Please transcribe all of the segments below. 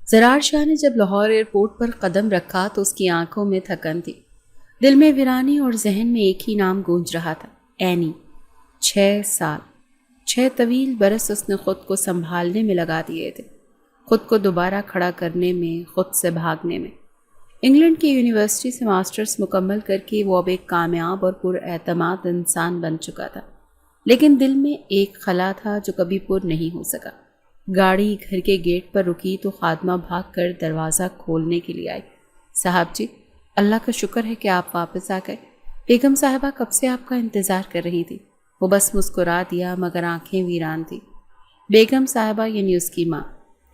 زرار شاہ نے جب لاہور ایئرپورٹ پر قدم رکھا تو اس کی آنکھوں میں تھکن تھی، دل میں ویرانی اور ذہن میں ایک ہی نام گونج رہا تھا، اینی۔ 6 سال، 6 طویل برس اس نے خود کو سنبھالنے میں لگا دیے تھے، خود کو دوبارہ کھڑا کرنے میں، خود سے بھاگنے میں۔ انگلینڈ کی یونیورسٹی سے ماسٹرز مکمل کر کے وہ اب ایک کامیاب اور پر اعتماد انسان بن چکا تھا، لیکن دل میں ایک خلا تھا جو کبھی پر نہیں ہو سکا۔ گاڑی گھر کے گیٹ پر رکی تو خادمہ بھاگ کر دروازہ کھولنے کے لیے آئی۔ صاحب جی، اللہ کا شکر ہے کہ آپ واپس آ گئے، بیگم صاحبہ کب سے آپ کا انتظار کر رہی تھی۔ وہ بس مسکرا دیا مگر آنکھیں ویران تھی۔ بیگم صاحبہ یعنی اس کی ماں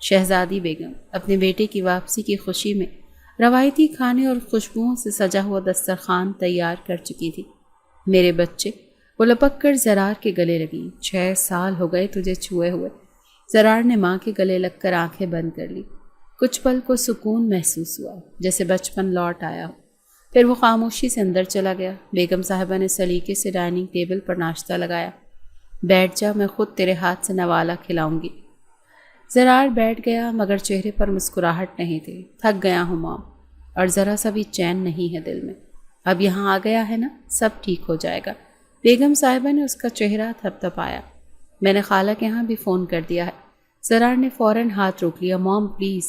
شہزادی بیگم اپنے بیٹے کی واپسی کی خوشی میں روایتی کھانے اور خوشبوؤں سے سجا ہوا دسترخوان تیار کر چکی تھی۔ میرے بچے، وہ لپک کر زرار کے گلے لگی۔ 6 سال ہو گئے تجھے چھوئے ہوئے۔ زرار نے ماں کے گلے لگ کر آنکھیں بند کر لی۔ کچھ پل کو سکون محسوس ہوا، جیسے بچپن لوٹ آیا ہو۔ پھر وہ خاموشی سے اندر چلا گیا۔ بیگم صاحبہ نے سلیقے سے ڈائننگ ٹیبل پر ناشتہ لگایا۔ بیٹھ جا، میں خود تیرے ہاتھ سے نوالا کھلاؤں گی۔ زرار بیٹھ گیا مگر چہرے پر مسکراہٹ نہیں تھی۔ تھک گیا ہوں مام، اور ذرا سا بھی چین نہیں ہے دل میں۔ اب یہاں آ گیا ہے نا، سب ٹھیک ہو جائے گا۔ بیگم صاحبہ نے اس کا چہرہ تھپ تھپایا۔ میں نے خالہ کے ہاں بھی فون کر دیا ہے۔ زرار نے فوراً ہاتھ روک لیا۔ مام پلیز،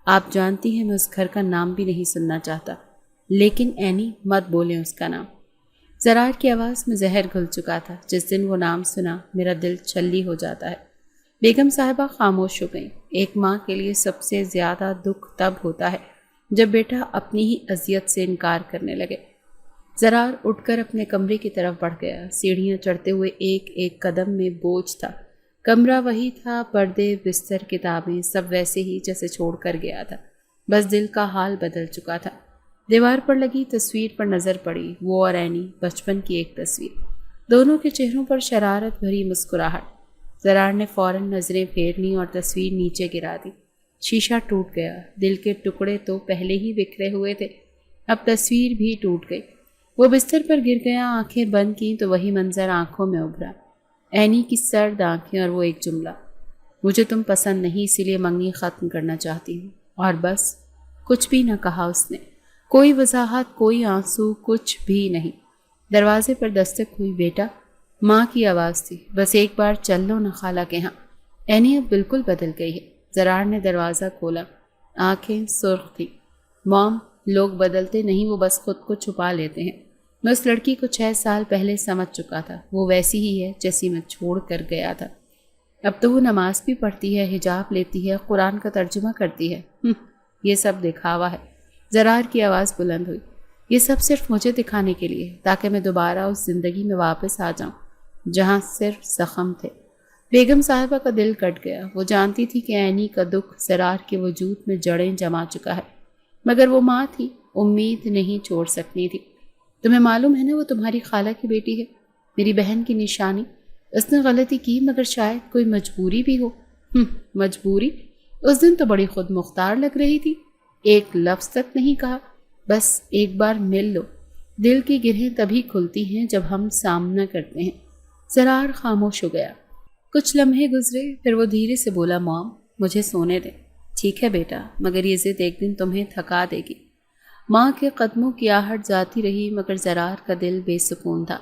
آپ جانتی ہیں میں اس گھر کا نام بھی نہیں سننا چاہتا، لیکن اینی مت بولیں اس کا نام۔ زرار کی آواز میں زہر گھل چکا تھا۔ جس دن وہ نام سنا میرا دل چھلی ہو جاتا ہے۔ بیگم صاحبہ خاموش ہو گئیں۔ ایک ماں کے لیے سب سے زیادہ دکھ تب ہوتا ہے جب بیٹا اپنی ہی اذیت سے انکار کرنے لگے۔ زرار اٹھ کر اپنے کمرے کی طرف بڑھ گیا۔ سیڑھیاں چڑھتے ہوئے ایک ایک قدم میں بوجھ تھا۔ کمرہ وہی تھا، پردے، بستر، کتابیں سب ویسے ہی جیسے چھوڑ کر گیا تھا، بس دل کا حال بدل چکا تھا۔ دیوار پر لگی تصویر پر نظر پڑی، وہ اور اینی، بچپن کی ایک تصویر، دونوں کے چہروں پر شرارت بھری مسکراہٹ۔ زرار نے فوراً نظریں پھیر لیں اور تصویر نیچے گرا دی۔ شیشہ ٹوٹ گیا۔ دل کے ٹکڑے تو پہلے ہی بکھرے ہوئے تھے، اب تصویر بھی ٹوٹ گئی۔ وہ بستر پر گر گیا، آنکھیں بند کیں تو وہی منظر آنکھوں میں ابھرا، اینی کی سرد آنکھیں اور وہ ایک جملہ، مجھے تم پسند نہیں اسی لیے منگنی ختم کرنا چاہتی ہوں۔ اور بس، کچھ بھی نہ کہا اس نے، کوئی وضاحت، کوئی آنسو، کچھ بھی نہیں۔ دروازے پر دستک ہوئی۔ بیٹا، ماں کی آواز تھی، بس ایک بار چل لو نہ خالہ کے ہاں۔ اینی اب بالکل بدل گئی ہے۔ زرار نے دروازہ کھولا، آنکھیں سرخ تھی۔ مام، لوگ بدلتے نہیں، وہ بس خود کو چھپا لیتے ہیں۔ میں اس لڑکی کو 6 سال پہلے سمجھ چکا تھا، وہ ویسی ہی ہے جیسی میں چھوڑ کر گیا تھا۔ اب تو وہ نماز بھی پڑھتی ہے، حجاب لیتی ہے، قرآن کا ترجمہ کرتی ہے۔ یہ سب دکھاوا ہے۔ زرار کی آواز بلند ہوئی۔ یہ سب صرف مجھے دکھانے کے لیے، تاکہ میں دوبارہ اس زندگی میں واپس آ جاؤں جہاں صرف زخم تھے۔ بیگم صاحبہ کا دل کٹ گیا۔ وہ جانتی تھی کہ اینی کا دکھ زرار کے وجود میں جڑیں جما چکا ہے، مگر وہ ماں تھی، امید نہیں چھوڑ سکتی تھی۔ تمہیں معلوم ہے نا وہ تمہاری خالہ کی بیٹی ہے، میری بہن کی نشانی۔ اس نے غلطی کی مگر شاید کوئی مجبوری بھی ہو۔ مجبوری؟ اس دن تو بڑی خود مختار لگ رہی تھی، ایک لفظ تک نہیں کہا۔ بس ایک بار مل لو۔ دل کی گرہیں تبھی کھلتی ہیں جب ہم سامنا کرتے ہیں۔ زرار خاموش ہو گیا۔ کچھ لمحے گزرے، پھر وہ دھیرے سے بولا، مام مجھے سونے دیں۔ ٹھیک ہے بیٹا، مگر یہ ضد ایک دن تمہیں تھکا دے گی۔ ماں کے قدموں کی آہٹ جاتی رہی مگر زرار کا دل بے سکون تھا۔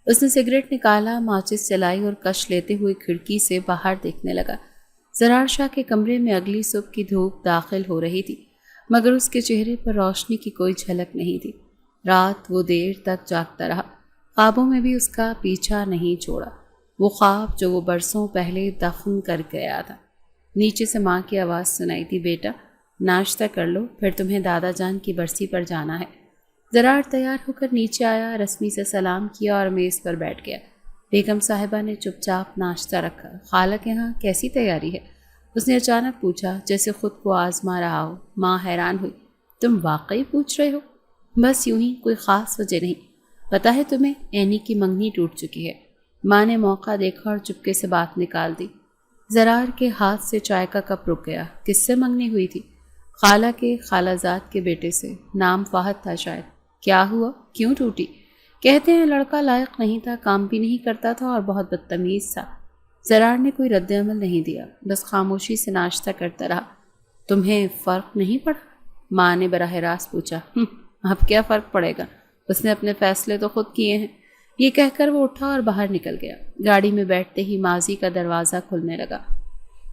اس نے سگریٹ نکالا، ماچس جلائی اور کش لیتے ہوئے کھڑکی سے باہر دیکھنے لگا۔ زرار شاہ کے کمرے میں اگلی صبح کی دھوپ داخل ہو رہی تھی، مگر اس کے چہرے پر روشنی کی کوئی جھلک نہیں تھی۔ رات وہ دیر تک جاگتا رہا، خوابوں میں بھی اس کا پیچھا نہیں چھوڑا، وہ خواب جو وہ برسوں پہلے دفن کر گیا تھا۔ نیچے سے ماں کی آواز سنائی دی، بیٹا ناشتہ کر لو، پھر تمہیں دادا جان کی برسی پر جانا ہے۔ زرار تیار ہو کر نیچے آیا، رسمی سے سلام کیا اور میز پر بیٹھ گیا۔ بیگم صاحبہ نے چپ چاپ ناشتہ رکھا۔ خالہ کے ہاں کیسی تیاری ہے؟ اس نے اچانک پوچھا، جیسے خود کو آزما رہا ہو۔ ماں حیران ہوئی، تم واقعی پوچھ رہے ہو؟ بس یوں ہی، کوئی خاص وجہ نہیں۔ پتہ ہے تمہیں اینی کی منگنی ٹوٹ چکی ہے۔ ماں نے موقع دیکھا اور چپکے سے بات نکال دی۔ زرار کے ہاتھ سے چائے کا کپ رک گیا۔ کس سے منگنی ہوئی تھی؟ خالہ کے خالہ زاد کے بیٹے سے، نام فہد تھا شاید۔ کیا ہوا؟ کیوں ٹوٹی؟ کہتے ہیں لڑکا لائق نہیں تھا، کام بھی نہیں کرتا تھا اور بہت بدتمیز تھا۔ زرار نے کوئی رد عمل نہیں دیا، بس خاموشی سے ناشتہ کرتا رہا۔ تمہیں فرق نہیں پڑا؟ ماں نے براہ راست پوچھا۔ اب کیا فرق پڑے گا، اس نے اپنے فیصلے تو خود کیے ہیں۔ یہ کہہ کر وہ اٹھا اور باہر نکل گیا۔ گاڑی میں بیٹھتے ہی ماضی کا دروازہ کھلنے لگا۔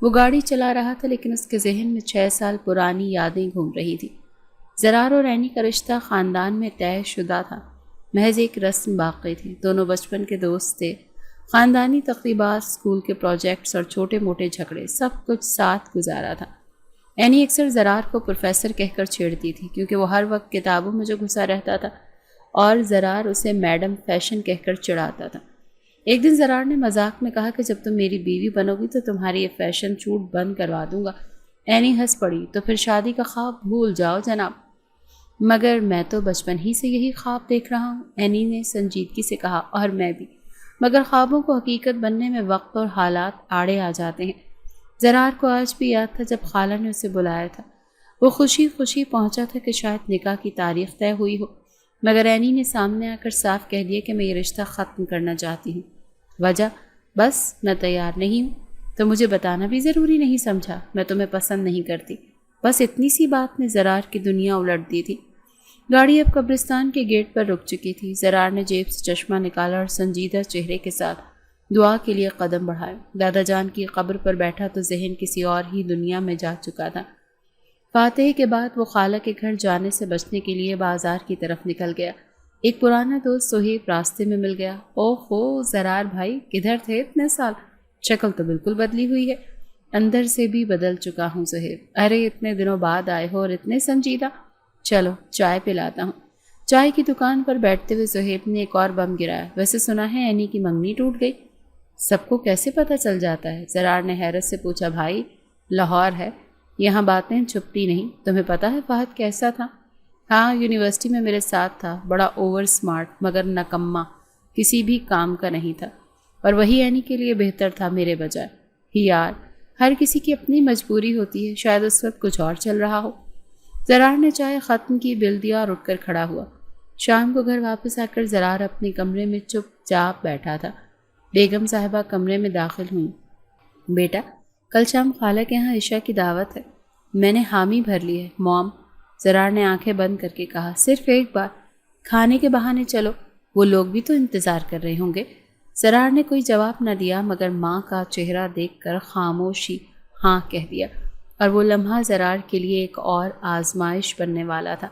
وہ گاڑی چلا رہا تھا لیکن اس کے ذہن میں 6 سال پرانی یادیں گھوم رہی تھی۔ زرار اور اینی کا رشتہ خاندان میں طے شدہ تھا، محض ایک رسم باقی تھی۔ دونوں بچپن کے دوست تھے۔ خاندانی تقریبات، اسکول کے پروجیکٹس اور چھوٹے موٹے جھگڑے، سب کچھ ساتھ گزارا تھا۔ اینی اکثر زرار کو پروفیسر کہہ کر چھیڑتی تھی کیونکہ وہ ہر وقت کتابوں میں جو گھسا رہتا تھا، اور زرار اسے میڈم فیشن کہہ کر چڑھاتا تھا۔ ایک دن زرار نے مذاق میں کہا کہ جب تم میری بیوی بنو گی تو تمہاری یہ فیشن شوٹ بند کروا دوں گا۔ اینی ہنس پڑی۔ تو پھر شادی کا خواب بھول جاؤ جناب۔ مگر میں تو بچپن ہی سے یہی خواب دیکھ رہا ہوں، اینی نے سنجیدگی سے کہا، اور میں بھی، مگر خوابوں کو حقیقت بننے میں وقت اور حالات آڑے آ جاتے ہیں۔ زرار کو آج بھی یاد تھا جب خالہ نے اسے بلایا تھا۔ وہ خوشی خوشی پہنچا تھا کہ شاید نکاح کی تاریخ طے ہوئی ہو، مگر اینی نے سامنے آ کر صاف کہہ دیا کہ میں یہ رشتہ ختم کرنا چاہتی ہوں۔ وجہ؟ بس میں تیار نہیں ہوں۔ تو مجھے بتانا بھی ضروری نہیں سمجھا، میں تمہیں پسند نہیں کرتی۔ بس اتنی سی بات نے زرار کی دنیا الٹ دی تھی۔ گاڑی اب قبرستان کے گیٹ پر رک چکی تھی۔ زرار نے جیب سے چشمہ نکالا اور سنجیدہ چہرے کے ساتھ دعا کے لیے قدم بڑھائے۔ دادا جان کی قبر پر بیٹھا تو ذہن کسی اور ہی دنیا میں جا چکا تھا۔ فاتحے کے بعد وہ خالہ کے گھر جانے سے بچنے کے لیے بازار کی طرف نکل گیا۔ ایک پرانا دوست سہیب راستے میں مل گیا۔ اوہ ہو زرار بھائی، کدھر تھے اتنے سال؟ شکل تو بالکل بدلی ہوئی ہے۔ اندر سے بھی بدل چکا ہوں سہیب۔ ارے اتنے دنوں بعد آئے ہو اور اتنے سنجیدہ۔ چلو چائے پلاتا ہوں۔ چائے کی دکان پر بیٹھتے ہوئے سہیب نے ایک اور بم گرایا۔ ویسے سنا ہے اینی کی منگنی ٹوٹ گئی؟ سب کو کیسے پتہ چل جاتا ہے؟ زرار نے حیرت سے پوچھا۔ بھائی لاہور ہے، یہاں باتیں چھپتی نہیں۔ تمہیں پتہ ہے فہد کیسا تھا؟ ہاں، یونیورسٹی میں میرے ساتھ تھا، بڑا اوور سمارٹ مگر نکما، کسی بھی کام کا نہیں تھا، اور وہی اینی کے لیے بہتر تھا میرے بجائے۔ یار ہر کسی کی اپنی مجبوری ہوتی ہے، شاید اس وقت کچھ اور چل رہا ہو۔ زرار نے چائے ختم کی، بل دیا اور اٹھ کر کھڑا ہوا۔ شام کو گھر واپس آ کر زرار اپنے کمرے میں چپ چاپ بیٹھا تھا۔ بیگم صاحبہ کمرے میں داخل ہوئی۔ بیٹا کل شام خالہ کے یہاں عشاء کی دعوت ہے۔ میں نے حامی بھر لی ہے موم، زرار نے آنکھیں بند کر کے کہا۔ صرف ایک بار، کھانے کے بہانے چلو، وہ لوگ بھی تو انتظار کر رہے ہوں گے۔ زرار نے کوئی جواب نہ دیا مگر ماں کا چہرہ دیکھ کر خاموشی ہاں کہہ دیا، اور وہ لمحہ زرار کے لیے ایک اور آزمائش بننے والا تھا۔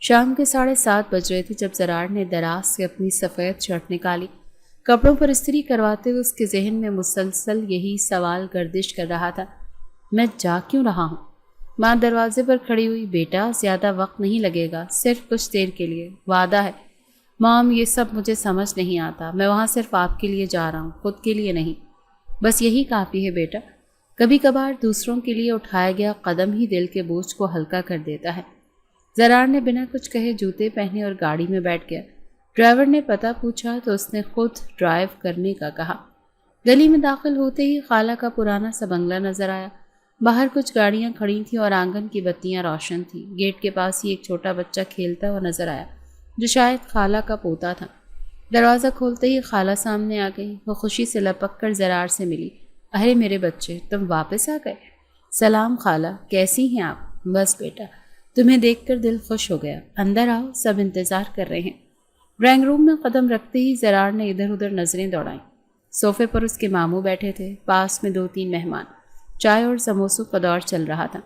شام کے 7:30 بج رہے تھے جب زرار نے دراز سے اپنی سفید شرٹ نکالی۔ کپڑوں پر استری کرواتے ہوئے اس کے ذہن میں مسلسل یہی سوال گردش کر رہا تھا، میں جا کیوں رہا ہوں؟ ماں دروازے پر کھڑی ہوئی۔ بیٹا زیادہ وقت نہیں لگے گا، صرف کچھ دیر کے لیے، وعدہ ہے۔ مام یہ سب مجھے سمجھ نہیں آتا، میں وہاں صرف آپ کے لیے جا رہا ہوں، خود کے لیے نہیں۔ بس یہی کافی ہے بیٹا۔ کبھی کبھار دوسروں کے لیے اٹھایا گیا قدم ہی دل کے بوجھ کو ہلکا کر دیتا ہے۔ زرار نے بنا کچھ کہے جوتے پہنے اور گاڑی میں بیٹھ گیا۔ ڈرائیور نے پتہ پوچھا تو اس نے خود ڈرائیو کرنے کا کہا۔ گلی میں داخل ہوتے ہی خالہ کا پرانا سا بنگلہ نظر آیا۔ باہر کچھ گاڑیاں کھڑی تھیں اور آنگن کی بتیاں روشن تھیں۔ گیٹ کے پاس ہی ایک چھوٹا بچہ کھیلتا ہوا نظر آیا جو شاید خالہ کا پوتا تھا۔ دروازہ کھولتے ہی خالہ سامنے آ گئی۔ وہ خوشی سے لپک کر زرار سے ملی۔ ارے میرے بچے، تم واپس آ گئے؟ سلام خالہ، کیسی ہیں آپ؟ بس بیٹا، تمہیں دیکھ کر دل خوش ہو گیا۔ اندر آؤ، سب انتظار کر رہے ہیں۔ ڈرائنگ روم میں قدم رکھتے ہی زرار نے ادھر ادھر نظریں دوڑائیں۔ صوفے پر اس کے ماموں بیٹھے تھے، پاس میں 2-3 مہمان۔ چائے اور سموسوں کا دور چل رہا تھا۔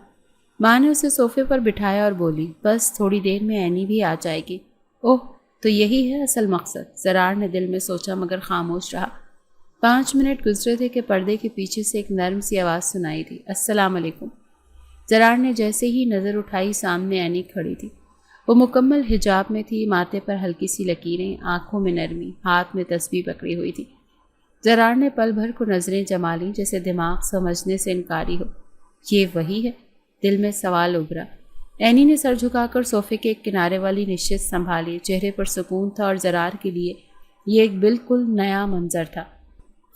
ماں نے اسے صوفے پر بٹھایا اور بولی، بس تھوڑی دیر میں اینی بھی آ جائے گی۔ اوہ، تو یہی ہے اصل مقصد، زرار نے دل میں سوچا مگر خاموش رہا۔ 5 منٹ گزرے تھے کہ پردے کے پیچھے سے ایک نرم سی آواز سنائی دی، السلام علیکم۔ زرار نے جیسے ہی نظر اٹھائی، سامنے اینی کھڑی تھی۔ وہ مکمل حجاب میں تھی، ماتھے پر ہلکی سی لکیریں، آنکھوں میں نرمی، ہاتھ میں تسبیح پکڑی ہوئی تھی۔ زرار نے پل بھر کو نظریں جما لیں جیسے دماغ سمجھنے سے انکاری ہو۔ یہ وہی ہے؟ دل میں سوال ابھرا۔ اینی نے سر جھکا کر صوفے کے ایک کنارے والی نشست سنبھالی، چہرے پر سکون تھا اور زرار کے لیے یہ ایک بالکل نیا منظر تھا۔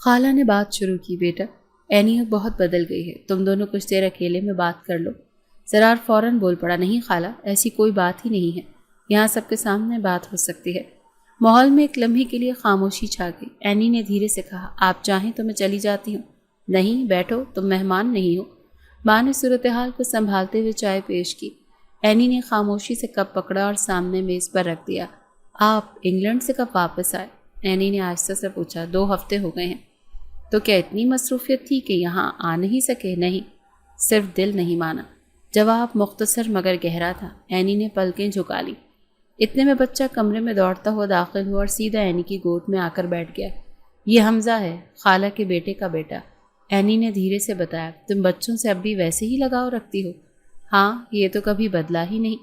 خالہ نے بات شروع کی، بیٹا اینی اب بہت بدل گئی ہے، تم دونوں کچھ دیر اکیلے میں بات کر لو۔ زرار فوراً بول پڑا، نہیں خالہ، ایسی کوئی بات ہی نہیں ہے، یہاں سب کے سامنے بات ہو سکتی ہے۔ ماحول میں ایک لمحے کے لیے خاموشی چھا گئی۔ اینی نے دھیرے سے کہا، آپ چاہیں تو میں چلی جاتی ہوں۔ نہیں بیٹھو، تم مہمان نہیں ہو۔ ماں نے صورتحال کو سنبھالتے ہوئے چائے پیش کی۔ اینی نے خاموشی سے کپ پکڑا اور سامنے میز پر رکھ دیا۔ آپ انگلینڈ سے کب واپس آئے؟ اینی نے آہستہ سے پوچھا۔ 2 ہفتے ہو گئے ہیں۔ تو کیا اتنی مصروفیت تھی کہ یہاں آ نہیں سکے؟ نہیں، صرف دل نہیں مانا۔ جواب مختصر مگر گہرا تھا۔ اینی نے پلکیں جھکا لی۔ اتنے میں بچہ کمرے میں دوڑتا ہوا داخل ہوا اور سیدھا اینی کی گود میں آ کر بیٹھ گیا۔ یہ حمزہ ہے، خالہ کے بیٹے کا بیٹا، اینی نے دھیرے سے بتایا۔ تم بچوں سے اب بھی ویسے ہی لگاؤ رکھتی ہو؟ ہاں، یہ تو کبھی بدلا ہی نہیں،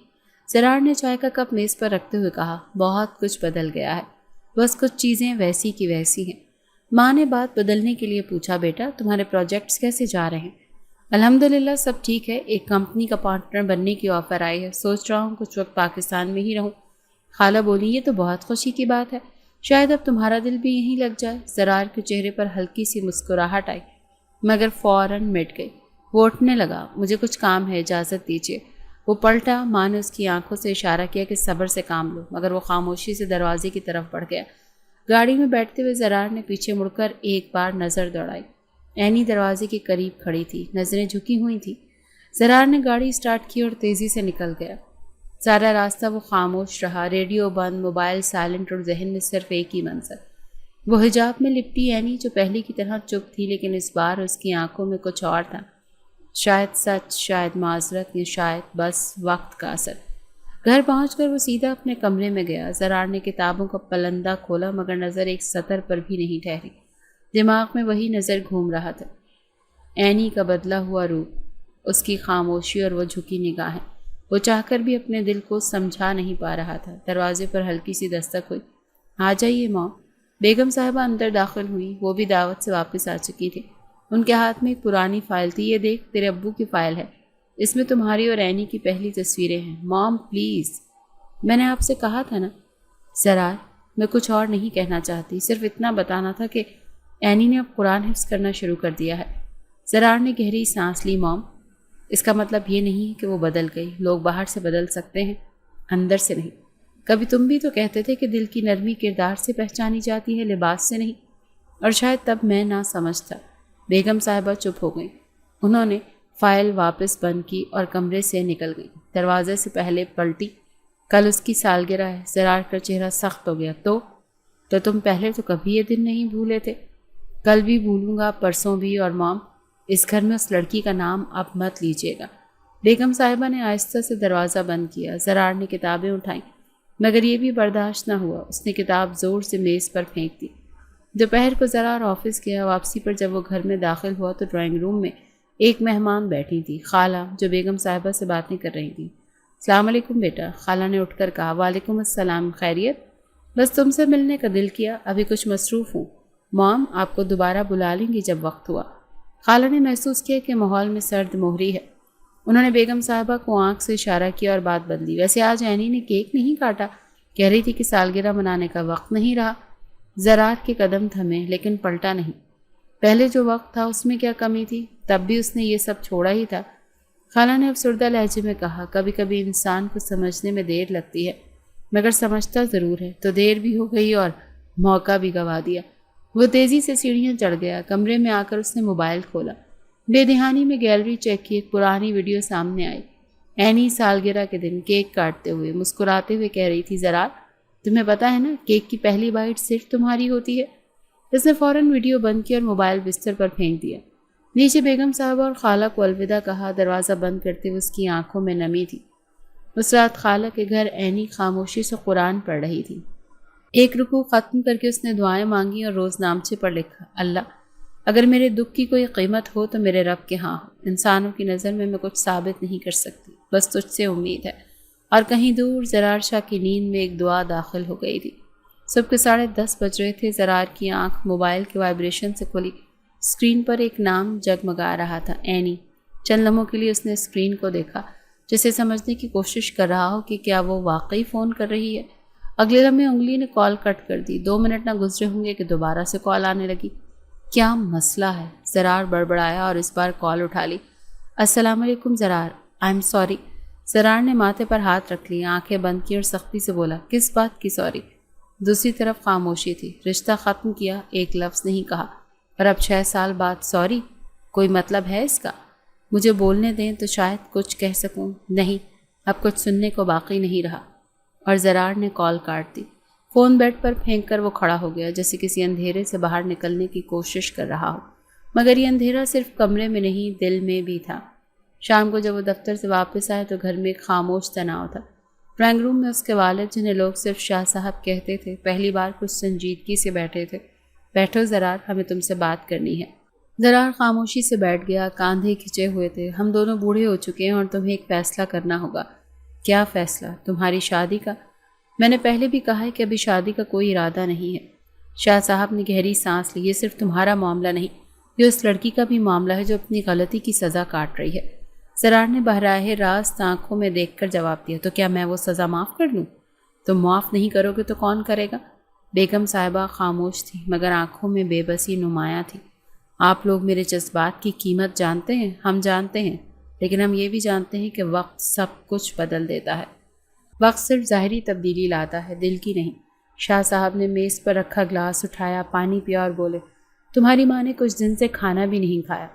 زرار نے چائے کا کپ میز پر رکھتے ہوئے کہا۔ بہت کچھ بدل گیا ہے، بس کچھ چیزیں ویسی کی ویسی ہیں۔ ماں نے بات بدلنے کے لیے پوچھا۔ بیٹا، تمہارے پروجیکٹس کیسے جا رہے ہیں؟ الحمدللہ سب ٹھیک ہے، ایک کمپنی کا پارٹنر بننے کی آفر آئی ہے، سوچ رہا ہوں کچھ وقت پاکستان میں ہی رہوں۔ خالہ بولی، یہ تو بہت خوشی کی بات ہے، شاید اب تمہارا دل بھی یہیں لگ جائے۔ زرار کے چہرے پر ہلکی سی مسکراہٹ آئی مگر فوراً مٹ گئی۔ وہ اٹھنے لگا۔ مجھے کچھ کام ہے، اجازت دیجیے۔ وہ پلٹا۔ ماں نے اس کی آنکھوں سے اشارہ کیا کہ صبر سے کام لو، مگر وہ خاموشی سے دروازے کی طرف بڑھ گیا۔ گاڑی میں بیٹھتے ہوئے زرار نے پیچھے مڑ کر ایک بار نظر دوڑائی۔ اینی دروازے کے قریب کھڑی تھی، نظریں جھکی ہوئی تھیں۔ زرار نے گاڑی اسٹارٹ کی اور تیزی سے نکل گیا۔ سارا راستہ وہ خاموش رہا، ریڈیو بند، موبائل سائلنٹ اور ذہن میں صرف ایک ہی منظر۔ وہ حجاب میں لپٹی اینی جو پہلے کی طرح چپ تھی، لیکن اس بار اس کی آنکھوں میں کچھ اور تھا۔ شاید سچ، شاید معذرت، یا شاید بس وقت کا اثر۔ گھر پہنچ کر وہ سیدھا اپنے کمرے میں گیا۔ زرار نے کتابوں کا پلندہ کھولا مگر نظر ایک سطر پر بھی نہیں ٹھہری۔ دماغ میں وہی نظر گھوم رہا تھا، اینی کا بدلا ہوا روپ، اس کی خاموشی اور وہ جھکی نگاہیں۔ وہ چاہ کر بھی اپنے دل کو سمجھا نہیں پا رہا تھا۔ دروازے پر ہلکی سی دستک ہوئی۔ آ جائیے ماں۔ بیگم صاحبہ اندر داخل ہوئی۔ وہ بھی دعوت سے واپس آ چکی تھی۔ ان کے ہاتھ میں ایک پرانی فائل تھی۔ یہ دیکھ، تیرے ابو کی فائل ہے، اس میں تمہاری اور اینی کی پہلی تصویریں ہیں۔ مام پلیز، میں نے آپ سے کہا تھا نا۔ زرار، میں کچھ اور نہیں کہنا چاہتی، صرف اتنا بتانا تھا کہ اینی نے اب قرآن حفظ کرنا شروع کر دیا ہے۔ زرار نے گہری سانس لی۔ مام، اس کا مطلب یہ نہیں کہ وہ بدل گئی۔ لوگ باہر سے بدل سکتے ہیں، اندر سے نہیں۔ کبھی تم بھی تو کہتے تھے کہ دل کی نرمی کردار سے پہچانی جاتی ہے، لباس سے نہیں، اور شاید تب میں نہ سمجھتا۔ بیگم صاحبہ چپ ہو گئیں۔ انہوں نے فائل واپس بند کی اور کمرے سے نکل گئی۔ دروازے سے پہلے پلٹی۔ کل اس کی سالگرہ ہے۔ زرار کا چہرہ سخت ہو گیا۔ تو تم پہلے تو کبھی یہ دن نہیں بھولے تھے۔ کل بھی بھولوں گا، پرسوں بھی، اور مام، اس گھر میں اس لڑکی کا نام اب مت لیجیے گا۔ بیگم صاحبہ نے آہستہ سے دروازہ بند کیا۔ زرار نے کتابیں اٹھائیں مگر یہ بھی برداشت نہ ہوا۔ اس نے کتاب زور سے میز پر پھینک دی۔ دوپہر کو زرار آفس گیا۔ واپسی پر جب وہ گھر میں داخل ہوا تو ڈرائنگ روم میں ایک مہمان بیٹھی تھی، خالہ، جو بیگم صاحبہ سے باتیں کر رہی تھی۔ السلام علیکم بیٹا، خالہ نے اٹھ کر کہا۔ وعلیکم السلام، خیریت؟ بس تم سے ملنے کا دل کیا، ابھی کچھ مصروف ہوں۔ مام، آپ کو دوبارہ بلا لیں گی جب وقت ہوا۔ خالہ نے محسوس کیا کہ ماحول میں سرد مہری ہے۔ انہوں نے بیگم صاحبہ کو آنکھ سے اشارہ کیا اور بات بدلی۔ ویسے آج اینی نے کیک نہیں کاٹا، کہہ رہی تھی کہ سالگرہ منانے کا وقت نہیں رہا۔ زرار کے قدم تھمے لیکن پلٹا نہیں۔ پہلے جو وقت تھا اس میں کیا کمی تھی؟ تب بھی اس نے یہ سب چھوڑا ہی تھا۔ خالہ نے افسردہ لہجے میں کہا، کبھی کبھی انسان کو سمجھنے میں دیر لگتی ہے مگر سمجھتا ضرور ہے۔ تو دیر بھی ہو گئی اور موقع بھی گنوا دیا۔ وہ تیزی سے سیڑھیاں چڑھ گیا۔ کمرے میں آ کر اس نے موبائل کھولا۔ بے دہانی میں گیلری چیک کی۔ ایک پرانی ویڈیو سامنے آئی۔ اینی سالگرہ کے دن کیک کاٹتے ہوئے مسکراتے ہوئے کہہ رہی تھی، زرار، تمہیں پتا ہے نا، کیک کی پہلی بائٹ صرف تمہاری ہوتی ہے۔ اس نے فوراً ویڈیو بند کی اور موبائل بستر پر پھینک دیا۔ نیچے بیگم صاحبہ اور خالہ کو الوداع کہا۔ دروازہ بند کرتے ہوئے اس کی آنکھوں میں نمی تھی۔ اس رات خالہ کے گھر اینی خاموشی سے قرآن پڑھ رہی تھی۔ ایک رکوع ختم کر کے اس نے دعائیں مانگی اور روز نامچے پر لکھا، اللہ، اگر میرے دکھ کی کوئی قیمت ہو تو میرے رب کے ہاں ہو۔ انسانوں کی نظر میں کچھ ثابت نہیں کر سکتی، بس تجھ سے امید ہے۔ اور کہیں دور زرار شاہ کی نیند میں ایک دعا داخل ہو گئی تھی۔ صبح کے 10:30 بج رہے تھے۔ زرار کی آنکھ موبائل کے وائبریشن سے کھلی۔ اسکرین پر ایک نام جگمگا رہا تھا، اینی۔ چند لمحوں کے لیے اس نے اسکرین کو دیکھا، جسے سمجھنے کی کوشش کر رہا ہو کہ کیا وہ واقعی فون کر رہی ہے۔ اگلے لمحے انگلی نے کال کٹ کر دی۔ 2 منٹ نہ گزرے ہوں گے کہ دوبارہ سے کال آنے لگی۔ کیا مسئلہ ہے؟ زرار بڑبڑایا اور اس بار کال اٹھا لی۔ السلام علیکم زرار، آئی ایم سوری۔ زرار نے ماتھے پر ہاتھ رکھ لی، آنکھیں بند کی اور سختی سے بولا، کس بات کی سوری؟ دوسری طرف خاموشی تھی۔ رشتہ ختم کیا، ایک لفظ نہیں کہا، اور اب 6 سال بعد سوری؟ کوئی مطلب ہے اس کا؟ مجھے بولنے دیں تو شاید کچھ کہہ سکوں۔ نہیں، اب کچھ سننے کو باقی نہیں رہا۔ اور زرار نے کال کاٹ دی۔ فون بیڈ پر پھینک کر وہ کھڑا ہو گیا، جیسے کسی اندھیرے سے باہر نکلنے کی کوشش کر رہا ہو، مگر یہ اندھیرا صرف کمرے میں نہیں، دل میں بھی تھا۔ شام کو جب وہ دفتر سے واپس آئے تو گھر میں ایک خاموش تناؤ تھا۔ ڈرائنگ روم میں اس کے والد، جنہیں لوگ صرف شاہ صاحب کہتے تھے، پہلی بار کچھ سنجیدگی سے بیٹھے تھے۔ بیٹھو زرار، ہمیں تم سے بات کرنی ہے۔ زرار خاموشی سے بیٹھ گیا، کاندھے کھچے ہوئے تھے۔ ہم دونوں بوڑھے ہو چکے ہیں اور تمہیں ایک فیصلہ کرنا ہوگا۔ کیا فیصلہ؟ تمہاری شادی کا؟ میں نے پہلے بھی کہا ہے کہ ابھی شادی کا کوئی ارادہ نہیں ہے۔ شاہ صاحب نے گہری سانس لی۔ یہ صرف تمہارا معاملہ نہیں، یہ اس لڑکی کا بھی معاملہ ہے جو اپنی غلطی کی سزا کاٹ رہی ہے۔ زرار نے براہ راست آنکھوں میں دیکھ کر جواب دیا۔ تو کیا میں وہ سزا معاف کر لوں؟ تم معاف نہیں کرو گے تو کون کرے گا؟ بیگم صاحبہ خاموش تھی، مگر آنکھوں میں بے بسی نمایاں تھی۔ آپ لوگ میرے جذبات کی قیمت جانتے ہیں، ہم جانتے ہیں، لیکن ہم یہ بھی جانتے ہیں کہ وقت سب کچھ بدل دیتا ہے۔ وقت صرف ظاہری تبدیلی لاتا ہے، دل کی نہیں۔ شاہ صاحب نے میز پر رکھا گلاس اٹھایا، پانی پیا اور بولے، تمہاری ماں نے کچھ دن سے کھانا بھی نہیں کھایا،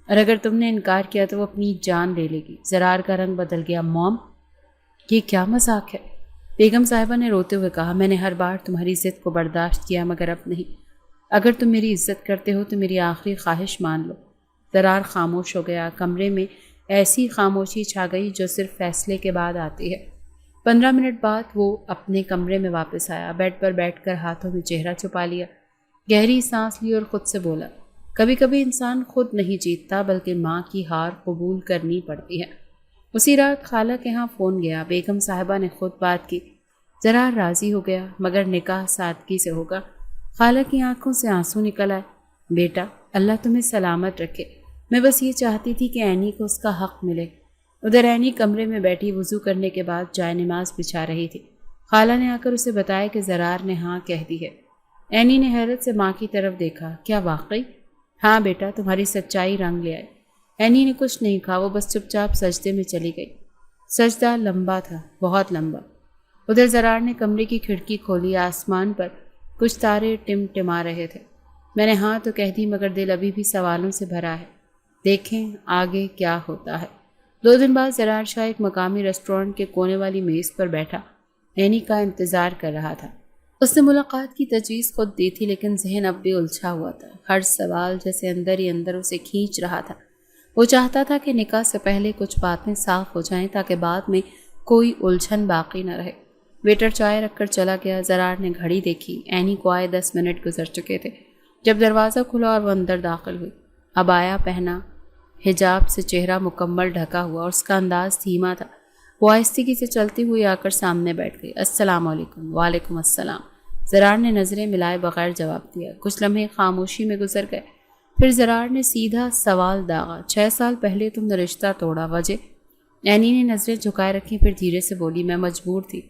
اور اگر تم نے انکار کیا تو وہ اپنی جان لے لے گی۔ زرار کا رنگ بدل گیا۔ موم، یہ کیا مذاق ہے؟ بیگم صاحبہ نے روتے ہوئے کہا، میں نے ہر بار تمہاری ضد کو برداشت کیا، مگر اب نہیں۔ اگر تم میری عزت کرتے ہو تو میری آخری خواہش مان لو۔ زرار خاموش ہو گیا۔ کمرے میں ایسی خاموشی چھا گئی جو صرف فیصلے کے بعد آتی ہے۔ 15 منٹ بعد وہ اپنے کمرے میں واپس آیا، بیڈ پر بیٹھ کر ہاتھوں میں چہرہ چھپا لیا، گہری سانس لی اور خود سے بولا، کبھی کبھی انسان خود نہیں جیتتا بلکہ ماں کی ہار قبول کرنی پڑتی ہے۔ اسی رات خالہ کے ہاں فون گیا، بیگم صاحبہ نے خود بات کی۔ زرار راضی ہو گیا، مگر نکاح سادگی سے ہوگا۔ خالہ کی آنکھوں سے آنسو نکل آئے۔ بیٹا، اللہ تمہیں سلامت رکھے، میں بس یہ چاہتی تھی کہ عینی کو اس کا حق ملے۔ ادھر عینی کمرے میں بیٹھی وضو کرنے کے بعد جائے نماز بچھا رہی تھی۔ خالہ نے آ کر اسے بتایا کہ زرار نے ہاں کہہ دی ہے۔ عینی نے حیرت سے ماں کی طرف دیکھا، کیا واقعی؟ ہاں بیٹا، تمہاری سچائی رنگ لے آئے۔ عینی نے کچھ نہیں کہا، وہ بس چپ چاپ سجدے میں چلی گئی۔ سجدہ لمبا تھا، بہت لمبا۔ ادھر زرار نے کمرے کی کھڑکی کھولی، آسمان پر کچھ تارے ٹمٹما رہے تھے۔ میں نے ہاں تو کہہ دی، مگر دل ابھی بھی سوالوں سے بھرا ہے، دیکھیں آگے کیا ہوتا ہے۔ 2 دن بعد زرار شاہ ایک مقامی ریسٹورینٹ کے کونے والی میز پر بیٹھا عینی کا انتظار کر رہا تھا۔ اس نے ملاقات کی تجویز خود دی تھی، لیکن ذہن اب بھی الجھا ہوا تھا۔ ہر سوال جیسے اندر ہی اندر اسے کھینچ رہا تھا۔ وہ چاہتا تھا کہ نکاح سے پہلے کچھ باتیں صاف ہو جائیں تاکہ بعد میں کوئی الجھن باقی نہ رہے۔ ویٹر چائے رکھ کر چلا گیا۔ زرار نے گھڑی دیکھی، عینی کو آئے 10 منٹ گزر چکے تھے جب دروازہ کھلا اور وہ اندر داخل ہوئی۔ عبایا پہنا، حجاب سے چہرہ مکمل ڈھکا ہوا اور اس کا انداز دھیما تھا۔ وہ آہستگی سے چلتی ہوئی آ کر سامنے بیٹھ گئی۔ السلام علیکم۔ وعلیکم السلام۔ زرار نے نظریں ملائے بغیر جواب دیا۔ کچھ لمحے خاموشی میں گزر گئے، پھر زرار نے سیدھا سوال داغا، 6 سال پہلے تم نے رشتہ توڑا، وجہ؟ عینی نے نظریں جھکائے رکھی، پھر دھیرے سے بولی، میں مجبور تھی۔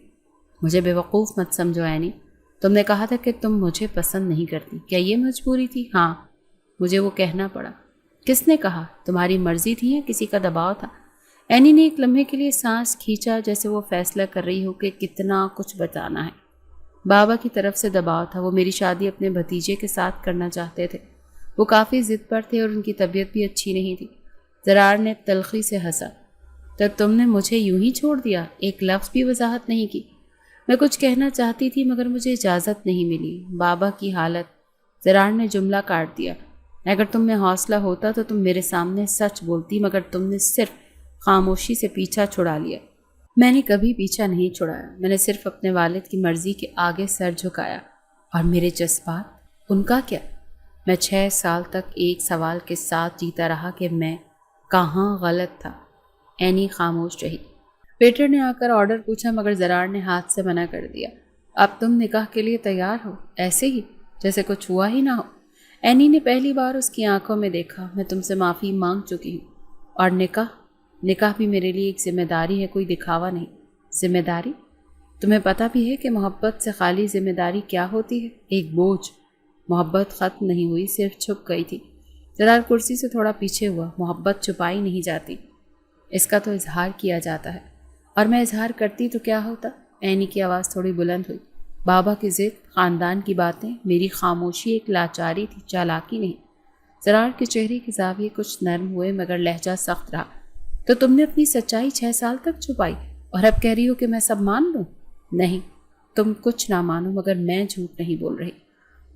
مجھے بیوقوف مت سمجھو عینی، تم نے کہا تھا کہ تم مجھے پسند نہیں کرتی، کیا یہ مجبوری تھی؟ ہاں، مجھے وہ کہنا پڑا۔ کس نے کہا؟ تمہاری مرضی تھی یا کسی کا دباؤ تھا؟ عینی نے ایک لمحے کے لیے سانس کھینچا، جیسے وہ فیصلہ کر رہی ہو کہ کتنا کچھ بتانا ہے۔ بابا کی طرف سے دباؤ تھا، وہ میری شادی اپنے بھتیجے کے ساتھ کرنا چاہتے تھے، وہ کافی ضد پر تھے اور ان کی طبیعت بھی اچھی نہیں تھی۔ زرار نے تلخی سے ہنسا، تو تم نے مجھے یوں ہی چھوڑ دیا؟ ایک لفظ بھی وضاحت نہیں کی؟ میں کچھ کہنا چاہتی تھی مگر مجھے اجازت نہیں ملی۔ بابا کی حالت، زرار نے جملہ کاٹ دیا، اگر تم میں حوصلہ ہوتا تو تم میرے سامنے سچ بولتی، مگر تم نے صرف خاموشی سے پیچھا چھڑا لیا۔ میں نے کبھی پیچھا نہیں چھڑایا، میں نے صرف اپنے والد کی مرضی کے آگے سر جھکایا۔ اور میرے جذبات، ان کا کیا؟ میں 6 سال تک ایک سوال کے ساتھ جیتا رہا کہ میں کہاں غلط تھا۔ عینی خاموش رہی۔ ویٹر نے آ کر آرڈر پوچھا، مگر زرار نے ہاتھ سے منع کر دیا۔ اب تم نکاح کے لیے تیار ہو؟ ایسے ہی جیسے کچھ ہوا ہی نہ ہو۔ عینی نے پہلی بار اس کی آنکھوں میں دیکھا۔ میں تم سے معافی مانگ چکی ہوں۔ اور نکاح بھی میرے لیے ایک ذمہ داری ہے، کوئی دکھاوا نہیں۔ ذمہ داری؟ تمہیں پتہ بھی ہے کہ محبت سے خالی ذمہ داری کیا ہوتی ہے؟ ایک بوجھ۔ محبت ختم نہیں ہوئی، صرف چھپ گئی تھی۔ زرار کرسی سے تھوڑا پیچھے ہوا۔ محبت چھپائی نہیں جاتی، اس کا تو اظہار کیا جاتا ہے۔ اور میں اظہار کرتی تو کیا ہوتا؟ عینی کی آواز تھوڑی بلند ہوئی۔ بابا کی ضد، خاندان کی باتیں، میری خاموشی ایک لاچاری تھی، چالاکی نہیں۔ زرار کے چہرے کے زاویے کچھ نرم ہوئے مگر لہجہ سخت رہا۔ تو تم نے اپنی سچائی 6 سال تک چھپائی اور اب کہہ رہی ہو کہ میں سب مان لوں؟ نہیں، تم کچھ نہ مانو مگر میں جھوٹ نہیں بول رہی۔